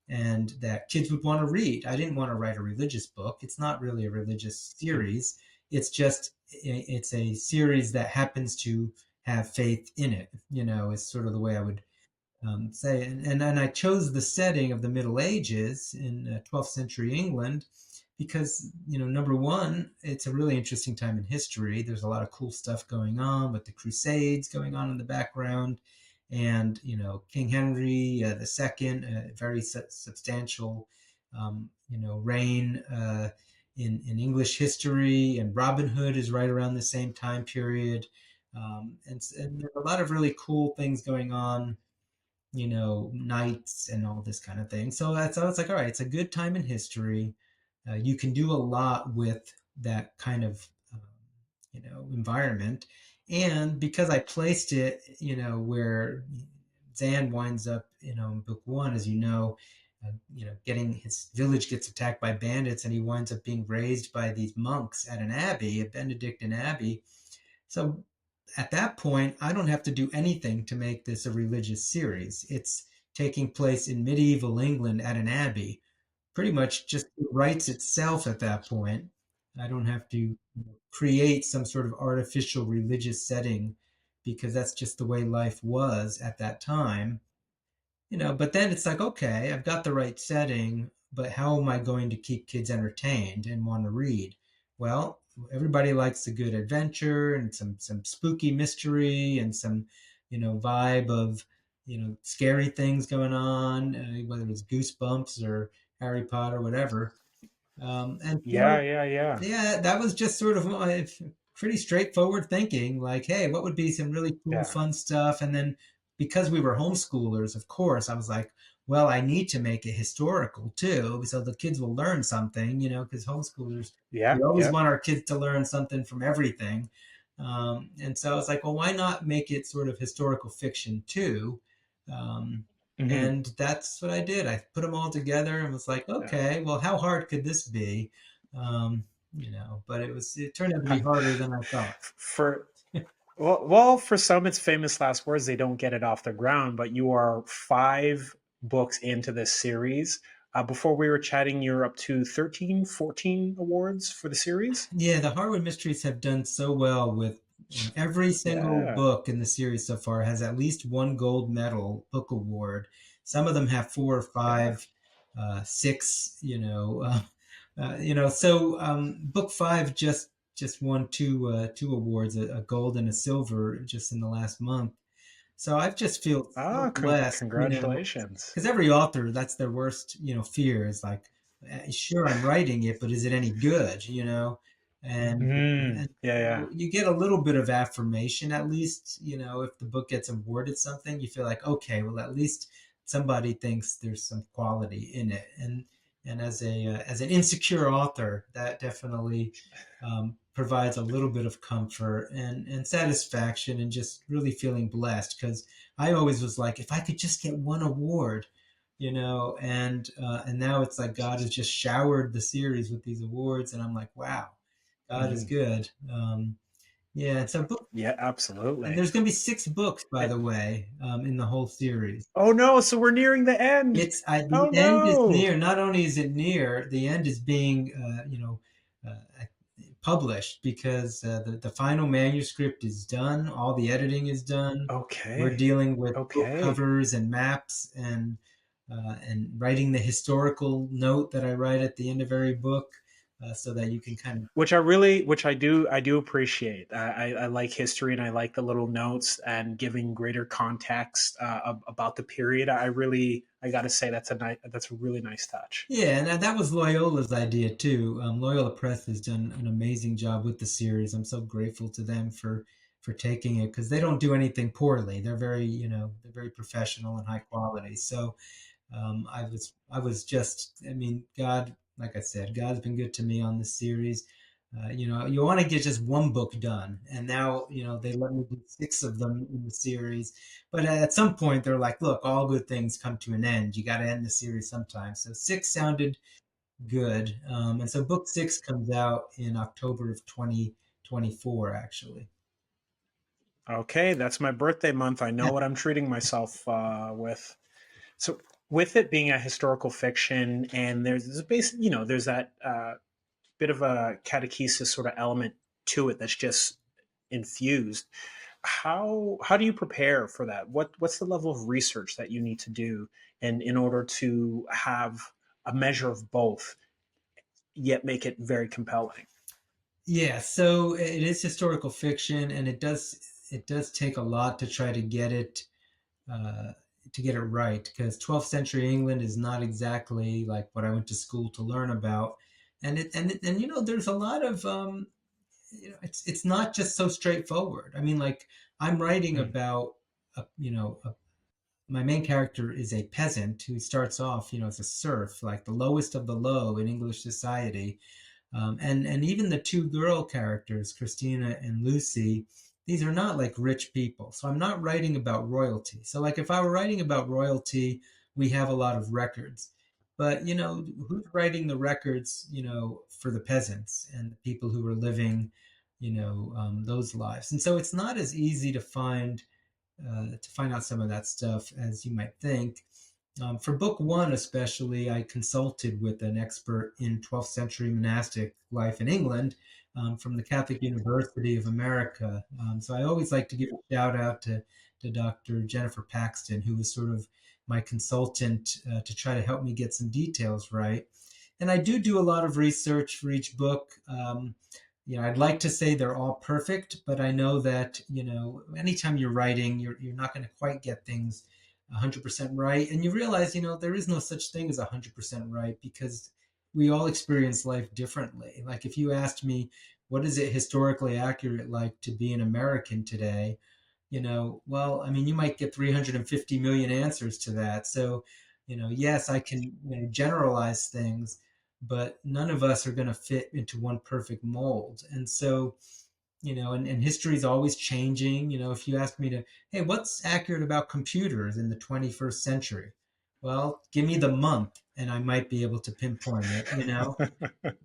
and that kids would want to read. I didn't want to write a religious book. It's not really a religious Mhm. series. It's a series that happens to have faith in it. Is sort of the way I would say. And I chose the setting of the Middle Ages in 12th century England because, number one, it's a really interesting time in history. There's a lot of cool stuff going on with the Crusades going on in the background. And, King Henry the second, a very substantial, reign in English history. And Robin Hood is right around the same time period. And there's a lot of really cool things going on, nights and all this kind of thing. So that's, I was like, all right, it's a good time in history. You can do a lot with that kind of, environment. And because I placed it, where Zan winds up, in book one, as getting his village gets attacked by bandits and he winds up being raised by these monks at an abbey, a Benedictine abbey. So at that point, I don't have to do anything to make this a religious series. It's taking place in medieval England at an abbey. Pretty much just writes itself at that point. I don't have to create some sort of artificial religious setting because that's just the way life was at that time. But then it's like, okay, I've got the right setting, but how am I going to keep kids entertained and want to read? Well, everybody likes a good adventure and some spooky mystery and some, vibe of, scary things going on, whether it's Goosebumps or Harry Potter, whatever. And Yeah. so, Yeah. Yeah. yeah, that was just sort of my pretty straightforward thinking. Like, hey, what would be some really cool, Yeah. fun stuff? And then because we were homeschoolers, of course, I was like, well, I need to make it historical too, so the kids will learn something, because homeschoolers, Yeah. we always Yeah. want our kids to learn something from everything. And so I was like, well, why not make it sort of historical fiction too? Um, Mhm. and that's what I did. I put them all together and was like, Yeah. okay, well, how hard could this be? Um, but it turned out to be harder than I thought. For well, for some, it's famous last words. They don't get it off the ground, but you are 5 books into this series. Before we were chatting, you're up to 13, 14 awards for the series. Yeah, the Harwood Mysteries have done so well with every single Yeah. book in the series so far has at least one gold medal book award. Some of them have four or Yeah. five, six. So book five just won two awards, a gold and a silver, just in the last month. So I just feel so Ah, blessed, congratulations. because every author, that's their worst, fear is like, sure, I'm writing it, but is it any good, And, Mm, and yeah, yeah. you get a little bit of affirmation, at least, if the book gets awarded something, you feel like, okay, well, at least somebody thinks there's some quality in it. And as an insecure author, that definitely provides a little bit of comfort and satisfaction and just really feeling blessed because I always was like, if I could just get one award, and now it's like God has just showered the series with these awards, and I'm like, wow, God is Mhm. good. Yeah, and Yeah, and absolutely. there's going to be 6 books, by And, the way, in the whole series. oh no, so we're nearing the end. The Oh end is no. near. Not only is it near, the end is being, published because the final manuscript is done. All the editing is done. We're Okay. dealing with book Okay. covers and maps and writing the historical note that I write at the end of every book, so that you can kind of. Which I do appreciate. I like history, and I like the little notes and giving greater context about the period. I got to say that's a really nice touch. Yeah, and that was Loyola's idea too. Loyola Press has done an amazing job with the series. I'm so grateful to them for taking it because they don't do anything poorly. They're very, they're very professional and high quality. So I was just, I mean, God, like I said, God's been good to me on this series. You want to get just one book done, and now they let me do six of them in the series. But at some point, they're like, "Look, all good things come to an end. You got to end the series sometime." So six sounded good, and so book six comes out in October of 2024, actually. Okay, that's my birthday month. I know Yeah. what I'm treating myself with. So, with it being a historical fiction, and there's basic, there's that bit of a catechesis sort of element to it that's just infused. How do you prepare for that? What's the level of research that you need to do, and in order to have a measure of both, yet make it very compelling? Yeah, so it is historical fiction, and it does take a lot to try uh, to get it right because 12th century England is not exactly like what I went to school to learn about, and there's a lot of it's not just so straightforward. I mean, like I'm writing Mm. about my main character is a peasant who starts off as a serf, like the lowest of the low in English society, and even the two girl characters, Christina and Lucy, these are not like rich people. So I'm not writing about royalty. So like if I were writing about royalty, we have a lot of records. But who's writing the records, for the peasants and the people who are living, those lives. And so it's not as easy to find out some of that stuff as you might think. For book one, especially, I consulted with an expert in 12th century monastic life in England, from the Catholic University of America. So I always like to give a shout out to Dr. Jennifer Paxton, who was sort of my consultant to try to help me get some details right. And I do a lot of research for each book. I'd like to say they're all perfect, but I know that anytime you're writing, you're not going to quite get things 100% right. And you realize, there is no such thing as 100% right because we all experience life differently. Like if you asked me, what is it historically accurate like to be an American today? Well, I mean, you might get 350 million answers to that. So, yes, I can generalize things, but none of us are going to fit into one perfect mold. And so, and history is always changing. If you ask me hey, what's accurate about computers in the 21st century? Well, give me the month and I might be able to pinpoint it.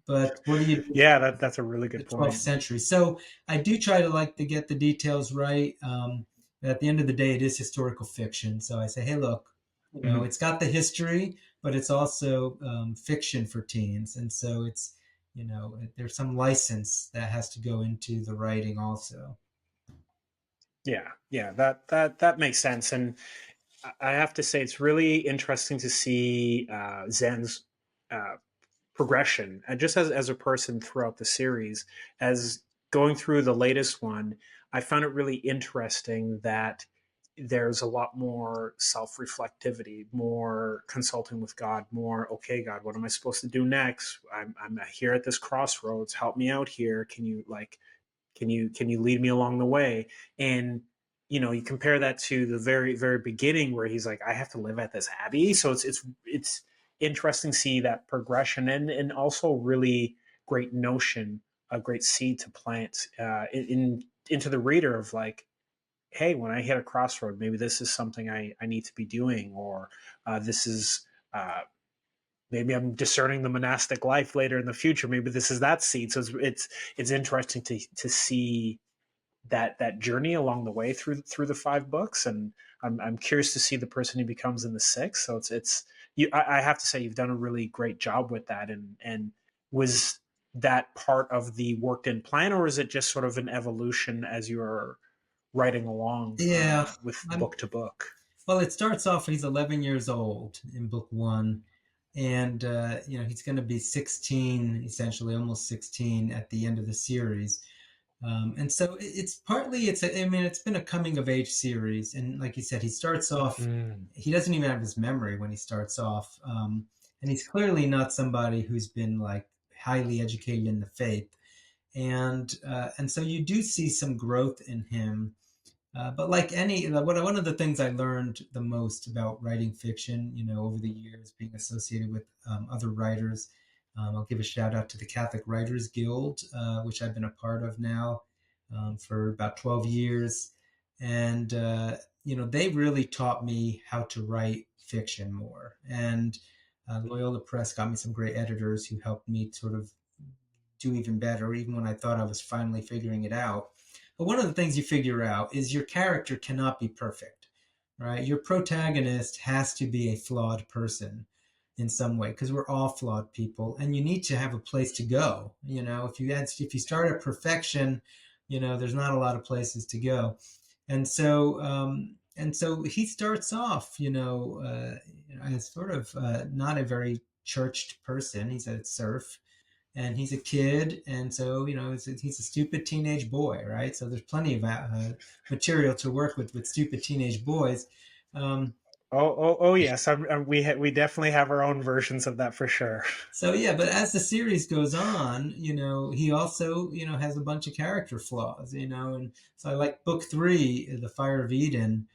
But what do you do Yeah, that's a really the good 12th point. century? So I do try to like to get the details right. But at the end of the day, it is historical fiction. So I say, hey, look, Mhm. it's got the history, but it's also fiction for teens. And so there's some license that has to go into the writing also. Yeah, yeah, that makes sense. And I have to say, it's really interesting to see Zen's uh, progression, and just as a person throughout the series, as going through the latest one, I found it really interesting that there's a lot more self-reflectivity, more consulting with God, more, okay, God, what am I supposed to do next? I'm here at this crossroads. Help me out here. Can you can you lead me along the way? And you compare that to the very very beginning where he's like, I have to live at this abbey. So it's interesting to see that progression, and also really great notion, a great seed to plant into the reader of like, hey, when I hit a crossroad, maybe this is something I need to be doing, or this is maybe I'm discerning the monastic life later in the future. Maybe this is that seed. So it's interesting to see that journey along the way through the five books, and I'm curious to see the person he becomes in the sixth. So it's you. I have to say you've done a really great job with that, and was. that part of the worked in plan, or is it just sort of an evolution as you're writing along Yeah. with I'm, book to book? well, it starts off, he's 11 years old in book one. And, he's going to be 16, essentially almost 16 at the end of the series. And so it's partly, it's been a coming of age series. And like you said, he starts off, Mm. he doesn't even have his memory when he starts off. And he's clearly not somebody who's been like highly educated in the faith. And so you do see some growth in him. But like one of the things I learned the most about writing fiction, over the years, being associated with other writers, I'll give a shout out to the Catholic Writers Guild, which I've been a part of now for about 12 years. And, they really taught me how to write fiction more. And Loyola Press got me some great editors who helped me sort of do even better, even when I thought I was finally figuring it out. But one of the things you figure out is your character cannot be perfect, right? Your protagonist has to be a flawed person in some way because we're all flawed people, and you need to have a place to go. If you start at perfection, there's not a lot of places to go, and so he starts off, as sort of not a very churched person. He's a serf, and he's a kid, and so he's a stupid teenage boy, right? So there's plenty of material to work with stupid teenage boys. um, Oh, yes. We definitely have our own versions of that for sure. so yeah, but as the series goes on, he also has a bunch of character flaws, and so I like book three, The Fire of Eden.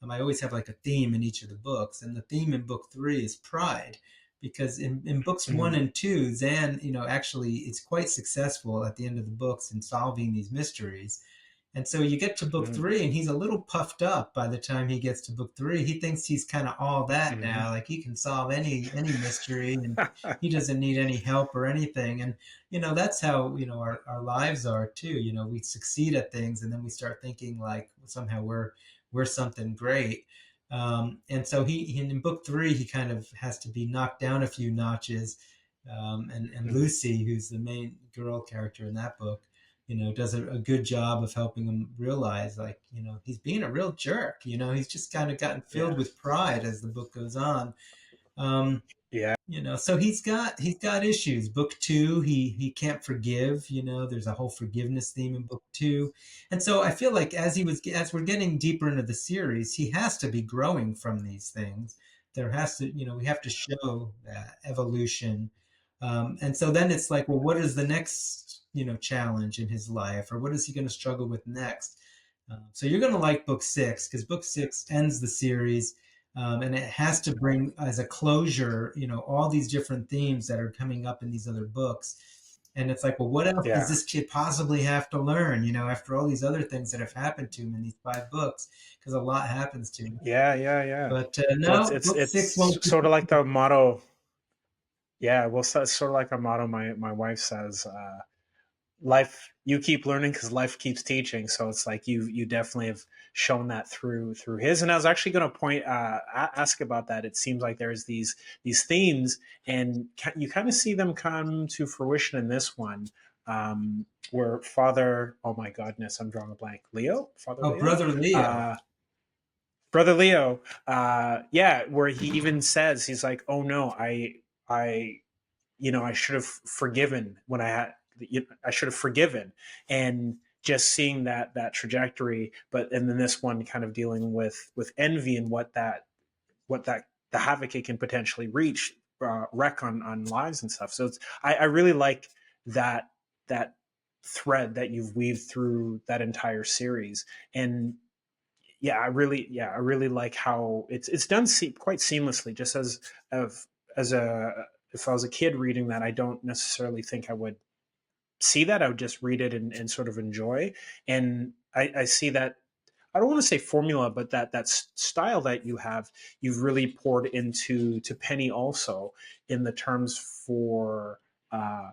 I always have like a theme in each of the books, and the theme in book three is pride, because in books one Mm. and two, Zan, actually is quite successful at the end of the books in solving these mysteries. And so you get to book Mm. three, and he's a little puffed up by the time he gets to book three. He thinks he's kind of all that Mm. now, like he can solve any mystery, and he doesn't need any help or anything. And that's how our lives are too. We succeed at things, and then we start thinking like somehow we're something great. And so in book three, he kind of has to be knocked down a few notches. And Mm. Lucy, who's the main girl character in that book, does a good job of helping him realize, like, he's being a real jerk. He's just kind of gotten filled Yeah. with pride as the book goes on. Um, Yeah. so he's got issues. Book two, he can't forgive. There's a whole forgiveness theme in book two, and so I feel like as we're getting deeper into the series, he has to be growing from these things. There has to, we have to show that evolution, and so then it's like, well, what is the next challenge in his life, or what is he going to struggle with next? So you're going to like book six, because book six ends the series, and it has to bring as a closure, all these different themes that are coming up in these other books. And it's like, well, what else does Yeah. this kid possibly have to learn, after all these other things that have happened to him in these five books? Because a lot happens to him. Yeah. Yeah. Yeah. But Well, no, it's book six won't. sort of like the motto. Yeah. Well, so it's sort of like a motto my wife says. Life, you keep learning because life keeps teaching. So it's like you definitely have shown that through his. And I was actually going to ask about that. It seems like there's these themes, and you kind of see them come to fruition in this one, where Father, oh my goodness, I'm drawing a blank, Leo, Father Oh, Leo, brother Leo. uh, Brother Leo, yeah, where he even says, he's like, oh no, I I should have forgiven when I should have forgiven, and just seeing that trajectory. But and then this one kind of dealing with envy and what that the havoc it can potentially wreck on lives and stuff. So I really like that thread that you've weaved through that entire series. And I really like how it's done quite seamlessly. Just as a if I was a kid reading that, I don't necessarily think I would see that. I would just read it and sort of enjoy. And I see that, I don't want to say formula, but that style that you've really poured to Penny also, in the terms for uh,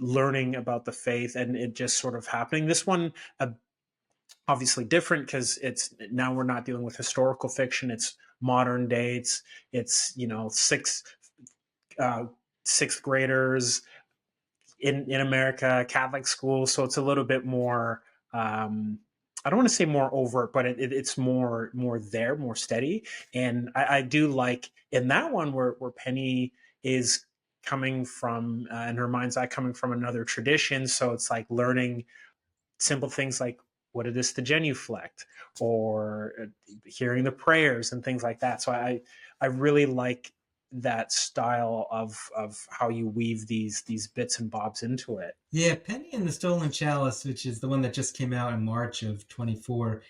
learning about the faith and it just sort of happening. This one, obviously different because it's now we're not dealing with historical fiction. It's modern day. It's sixth uh, sixth graders in America, Catholic school, so it's a little bit more. I don't want to say more overt, but it's more there, more steady. And I do like in that one where Penny is coming from, in her mind's eye, coming from another tradition. So it's like learning simple things like what it is to genuflect, or hearing the prayers and things like that. So I really like that style of how you weave these bits and bobs into it. Yeah, Penny and the Stolen Chalice, which is the one that just came out in March of 24,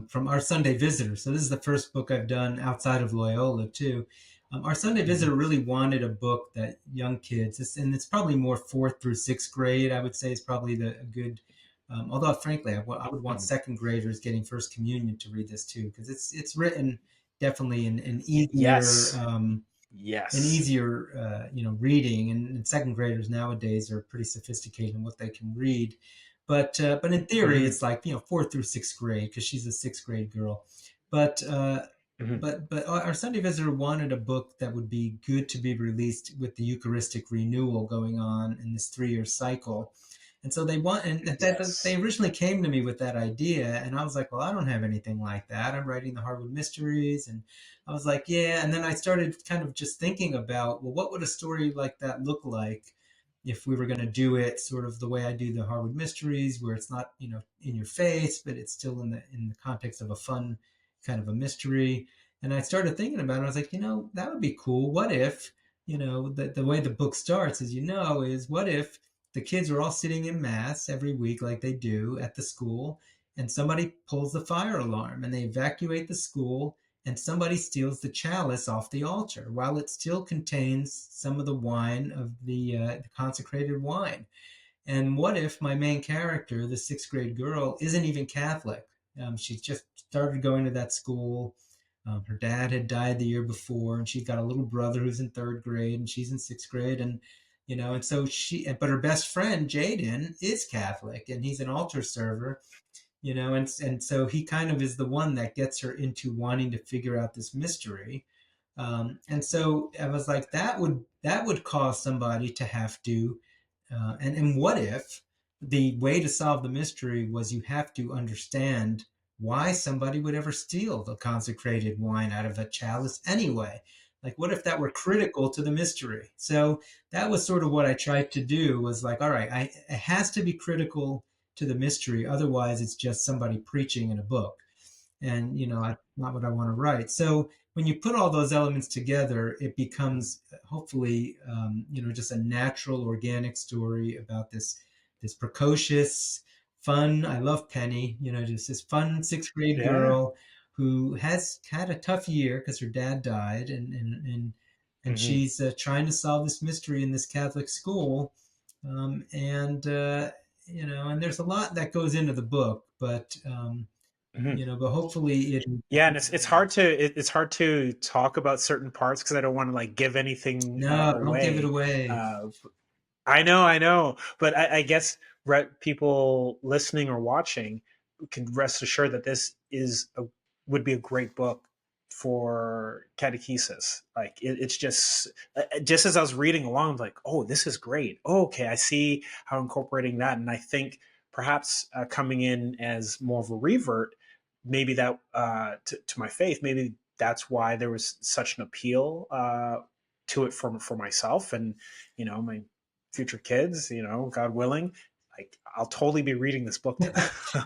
from Our Sunday Visitor. So this is the first book I've done outside of Loyola too. Our Sunday Mm-hmm. Visitor really wanted a book that young kids, and it's probably more fourth through sixth grade, I would say is probably a good. Although frankly, I would want Mm-hmm. second graders getting First Communion to read this too, because it's written definitely in an easier Yes. Yes. reading, and second graders nowadays are pretty sophisticated in what they can read, but in theory Mm-hmm. it's like fourth through sixth grade because she's a sixth grade girl, but Mm-hmm. our Sunday Visitor wanted a book that would be good to be released with the Eucharistic renewal going on in this 3-year cycle. And so they Yes. originally came to me with that idea, and I was like, well, I don't have anything like that. I'm writing the Harwood Mysteries, and I was like, yeah. And then I started kind of just thinking about, well, what would a story like that look like if we were going to do it sort of the way I do the Harwood Mysteries, where it's not, in your face, but it's still in the context of a fun kind of a mystery. And I started thinking about it. I was like, that would be cool. What if, the way the book starts, as is what if the kids are all sitting in mass every week like they do at the school, and somebody pulls the fire alarm and they evacuate the school, and somebody steals the chalice off the altar while it still contains some of the wine of the consecrated wine. And what if my main character, the sixth grade girl, isn't even Catholic? She's just started going to that school. Her dad had died the year before, and she's got a little brother who's in third grade, and she's in sixth grade. And so but her best friend, Jaden, is Catholic, and he's an altar server, and so he kind of is the one that gets her into wanting to figure out this mystery. And so I was like, that would cause somebody to have to, and what if the way to solve the mystery was you have to understand why somebody would ever steal the consecrated wine out of a chalice anyway? Like, what if that were critical to the mystery? So that was sort of what I tried to do, was like, all right, it has to be critical to the mystery. Otherwise, it's just somebody preaching in a book. And, not what I want to write. So when you put all those elements together, it becomes hopefully, just a natural, organic story about this precocious, fun. I love Penny, just this fun sixth grade Yeah. girl who has had a tough year because her dad died, and Mm-hmm. she's trying to solve this mystery in this Catholic school, and there's a lot that goes into the book, Mm-hmm. but hopefully it. Yeah, and it's hard to talk about certain parts because I don't want to like give anything No, don't give it away. away. Uh, I know, but I guess people listening or watching can rest assured that would be a great book for catechesis. Like it's just as I was reading along, I was like, oh, this is great. Oh, okay, I see how incorporating that, and I think perhaps coming in as more of a revert, maybe that to my faith, maybe that's why there was such an appeal to it for myself and my future kids, God willing, like I'll totally be reading this book to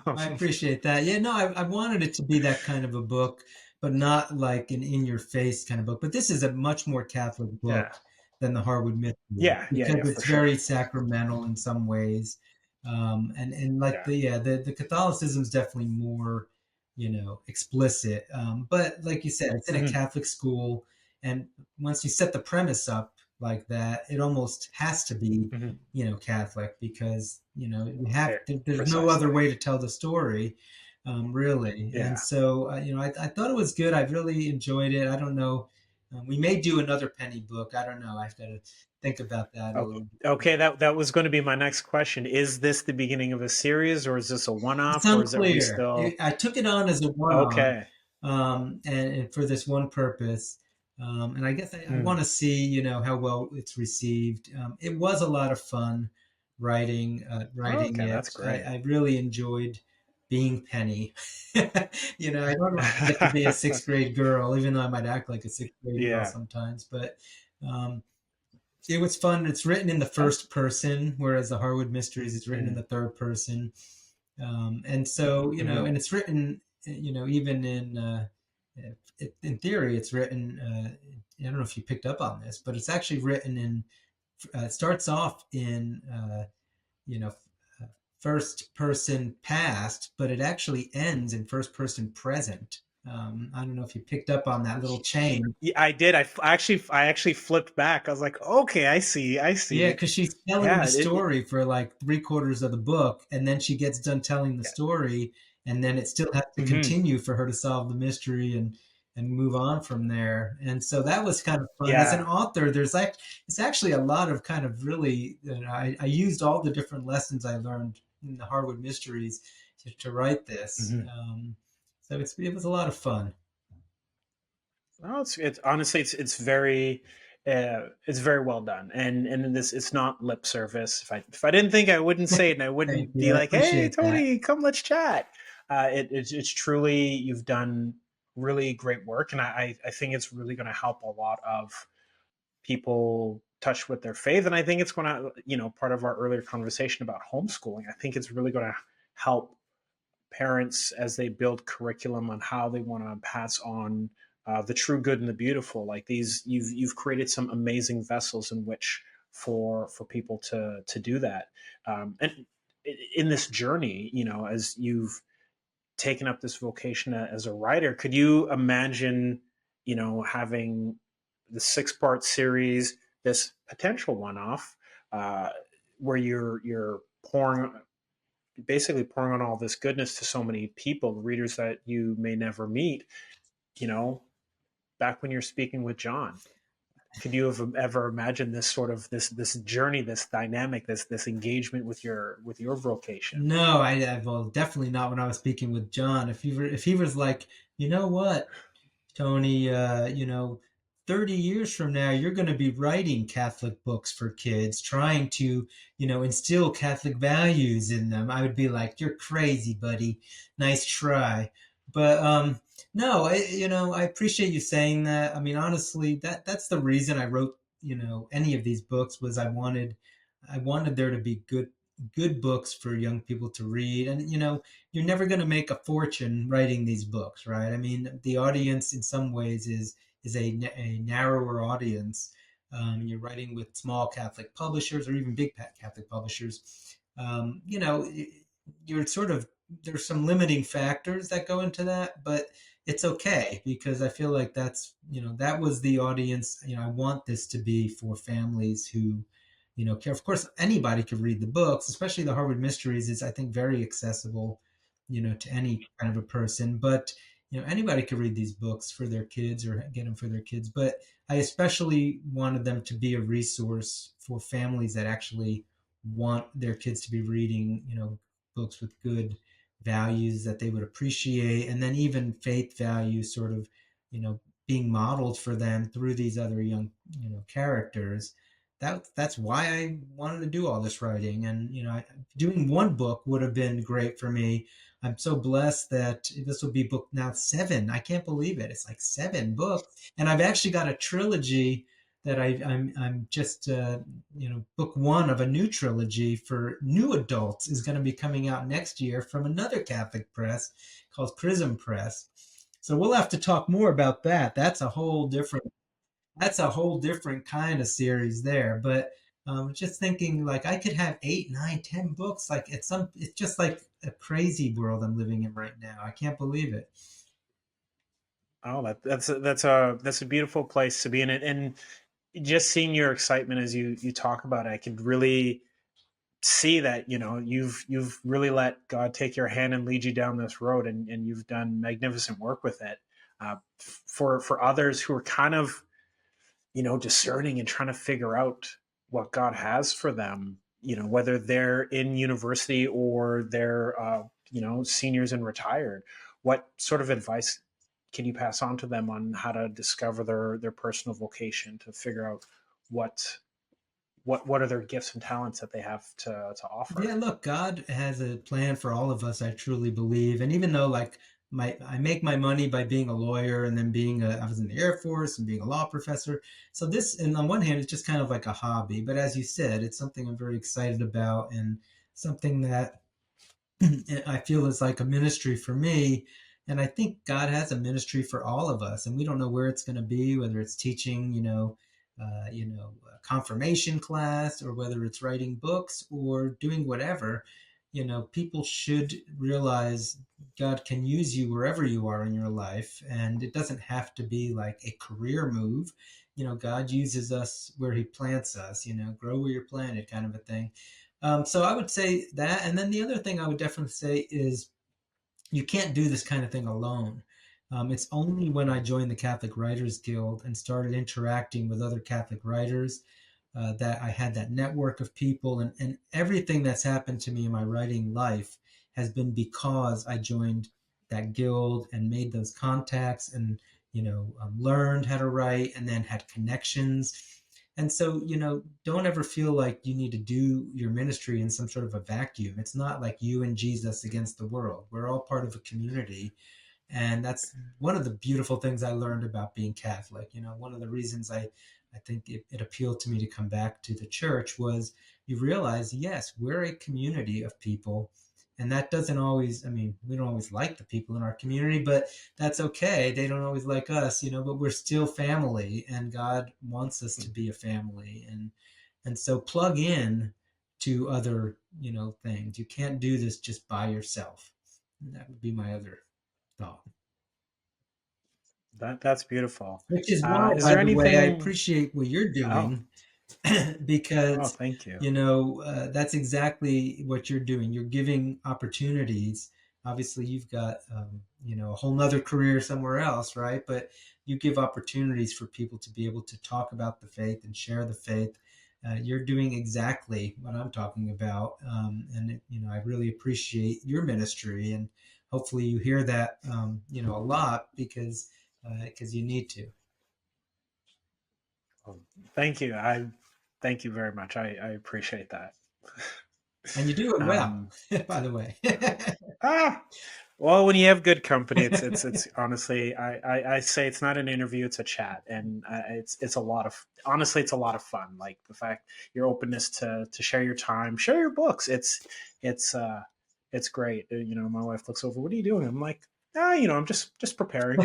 I them. appreciate that. Yeah, no, I wanted it to be that kind of a book, but not like an in your face kind of book. But this is a much more Catholic Yeah. book than the Harwood Mysteries because Yeah, for it's sure. very sacramental in some ways. And like Yeah. the Catholicism is definitely more, explicit. But like you said, it's in a Hmm. Catholic school. And once you set the premise up like that, it almost has to be, Hmm. Catholic, because there's no other Precisely. way to tell the story, really. And Yeah. so I thought it was good. I really enjoyed it. I don't know. We may do another Penny book. I don't know. I've got to think about that a Okay. little bit. Okay, that was going to be my next question. Is this the beginning of a series, or is this a It's one-off, or are we unclear. still I took it on as a one-off, okay? and for this one purpose. And I guess I want Mm, to see, how well it's received. It was a lot of fun. writing Okay, it. that's great. I really enjoyed being Penny. I don't often get to be a sixth grade girl, even though I might act like a sixth grade girl Yeah, sometimes. But um, it was fun. It's written in the that's. first person, whereas the Harwood Mysteries is written in Mm, the third person. And so, mhm. and it's written, even in theory, it's written. I don't know if you picked up on this, but it's actually written in. It starts off in, you know, uh, first person past, but it actually ends in first person present. I don't know if you picked up on that little change. Yeah, I did. I actually flipped back. I was like, okay, I Yeah, see. because she's telling Yeah, the story for like three-quarters of the book, and then she gets done telling the yeah. story, and then it still has to Hmm. continue for her to solve the mystery and move on from there. And so that was kind of fun. As an Yeah. author, it's actually a lot of kind of really, I used all the different lessons I learned in the Harwood Mysteries to write this. Hmm. So it was a lot of fun. No, it's honestly it's very well done, and this it's not lip service. If I didn't think I wouldn't say it, and I Thank wouldn't you. be I like, hey appreciate that. Tony, come let's chat. It's truly you've done really great work, and I think it's really going to help a lot of people touch with their faith, and I think it's going to part of our earlier conversation about homeschooling. I think it's really going to help parents as they build curriculum on how they want to pass on the true good and the beautiful. Like these, you've created some amazing vessels in which for people to do that. And in this journey, as you've taken up this vocation as a writer, could you imagine, having the 6-part series, this potential one-off, uh, where you're pouring basically pouring on all this goodness to so many people, readers that you may never meet, you know, back when you're speaking with John. Could you have ever imagined this sort of this journey, this dynamic, this engagement with your vocation? No, well, definitely not when I was speaking with John. If he was like, you know what, Tony, 30 years from now, you're going to be writing Catholic books for kids, trying to, instill Catholic values in them. I would be like, you're crazy, buddy. Nice try. But no, I appreciate you saying that. I mean, honestly, that's the reason I wrote, any of these books was I wanted there to be good books for young people to read. And, you're never going to make a fortune writing these books, right? I mean, the audience in some ways is a narrower audience. You're writing with small Catholic publishers or even big Catholic publishers. You're sort of there's some limiting factors that go into that, but it's okay because I feel like that was the audience. I want this to be for families who care. Of course, anybody could read the books, especially the Harwood Mysteries is, I think, very accessible, to any kind of a person. But, anybody could read these books for their kids or get them for their kids. But I especially wanted them to be a resource for families that actually want their kids to be reading, books with good values that they would appreciate. And then even faith values sort of, being modeled for them through these other young, characters. That's why I wanted to do all this writing. And doing one book would have been great for me. I'm so blessed that this will be book now 7. I can't believe it. It's like 7 books, and I've actually got a trilogy that I'm just book 1 of a new trilogy for new adults is going to be coming out next year from another Catholic press called Prism Press. So we'll have to talk more about that. That's a whole different kind of series there. But just thinking like I could have 8, 9, 10 books. Like it's just like a crazy world I'm living in right now. I can't believe it. Oh, that's a beautiful place to be in it, and just seeing your excitement as you talk about it, I could really see that you've really let God take your hand and lead you down this road, and you've done magnificent work with it. For others who are kind of discerning and trying to figure out what God has for them, whether they're in university or they're seniors and retired, what sort of advice can you pass on to them on how to discover their personal vocation, to figure out what what are their gifts and talents that they have to Yeah, offer. look, God has a plan for all of us, I truly believe. And even though like I make my money by being a lawyer and then I was in the Air Force and being a law professor. So this, and on one hand, it's just kind of like a hobby, but as you said, it's something I'm very excited about and something that I feel is like a ministry for me. And I think God has a ministry for all of us, and we don't know where it's going to be, whether it's teaching, a confirmation class, or whether it's writing books or doing whatever. People should realize God can use you wherever you are in your life, and it doesn't have to be like a career move. God uses us where He plants us. Grow where you're planted, kind of a thing. So I would say that. And then the other thing I would definitely say is you can't do this kind of thing alone. It's only when I joined the Catholic Writers Guild and started interacting with other Catholic writers that I had that network of people. And everything that's happened to me in my writing life has been because I joined that guild and made those contacts and, learned how to write and then had connections. And so, don't ever feel like you need to do your ministry in some sort of a vacuum. It's not like you and Jesus against the world. We're all part of a community. And that's one of the beautiful things I learned about being Catholic. One of the reasons I think it appealed to me to come back to the church was you realize, yes, we're a community of people. And that doesn't always, I mean, we don't always like the people in our community, but that's okay. They don't always like us, but we're still family, and God wants us to be a family. And so plug in to other, things. You can't do this just by yourself. And that would be my other thought. That's beautiful. Which is why, Is by there the way, I anything? appreciate what you're Oh, doing oh, because thank you. that's exactly what you're doing. You're giving opportunities. Obviously, you've got a whole nother career somewhere else, right? But you give opportunities for people to be able to talk about the faith and share the faith. You're doing exactly what I'm talking about, and I really appreciate your ministry, and hopefully you hear that a lot because you need to. Oh, thank you. I thank you very much. I appreciate that. And you do it well, um, by the way. ah, well, when you have good company, it's honestly, I say it's not an interview, it's a chat, and it's a lot of honestly, it's a lot of fun. Like the fact your openness to share your time, share your books. It's it's great. My wife looks over. What are you doing? I'm like, I'm just preparing,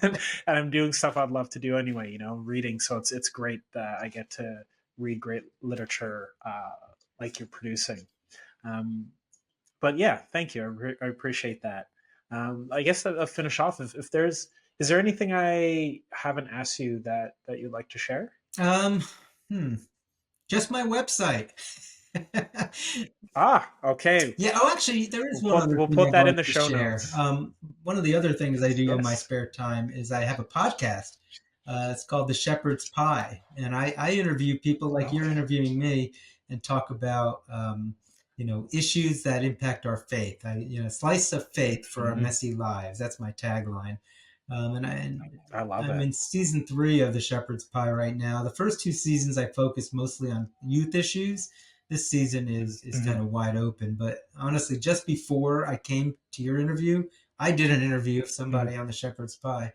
and I'm doing stuff I'd love to do anyway. Reading. So it's great that I get to read great literature like you're producing. Um, but yeah, thank you. I appreciate that. I guess I'll finish off. If there's, is there anything I haven't asked you that you'd like to share? um, hmm, just my website. Ah, okay. Yeah. Oh, actually, there is one other We'll thing put I'd that in like the to show share. notes. One of the other things I do in my Yes. spare time is I have a podcast. It's called The Shepherd's Pie, and I interview people like you're Okay. interviewing me and talk about issues that impact our faith. Slice of faith for our Hmm. messy lives. That's my tagline. And I love I'm it. in season 3 of The Shepherd's Pie right now. The first 2 seasons I focused mostly on youth issues. This season is kind Hmm. of wide open. But honestly, just before I came to your interview, I did an interview of Hmm. somebody on the Shepherd's Pie.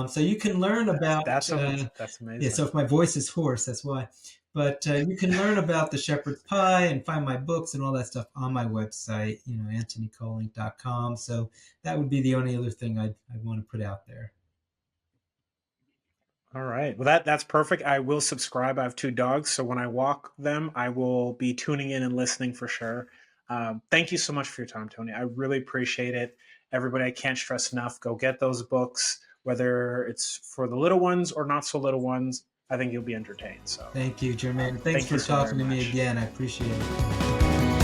So you can learn about, That's yeah, so amazing. if my voice is hoarse, that's why. But you can learn about the Shepherd's Pie and find my books and all that stuff on my website, antonykolenc.com. So that would be the only other thing I'd want to put out there. All right. Well, that's perfect. I will subscribe. I have two dogs, so when I walk them, I will be tuning in and listening for sure. Thank you so much for your time, Tony. I really appreciate it. Everybody, I can't stress enough. Go get those books, whether it's for the little ones or not so little ones. I think you'll be entertained. So, Thank you, Jermaine. Thanks thank you for so very talking to me much. again. I appreciate it.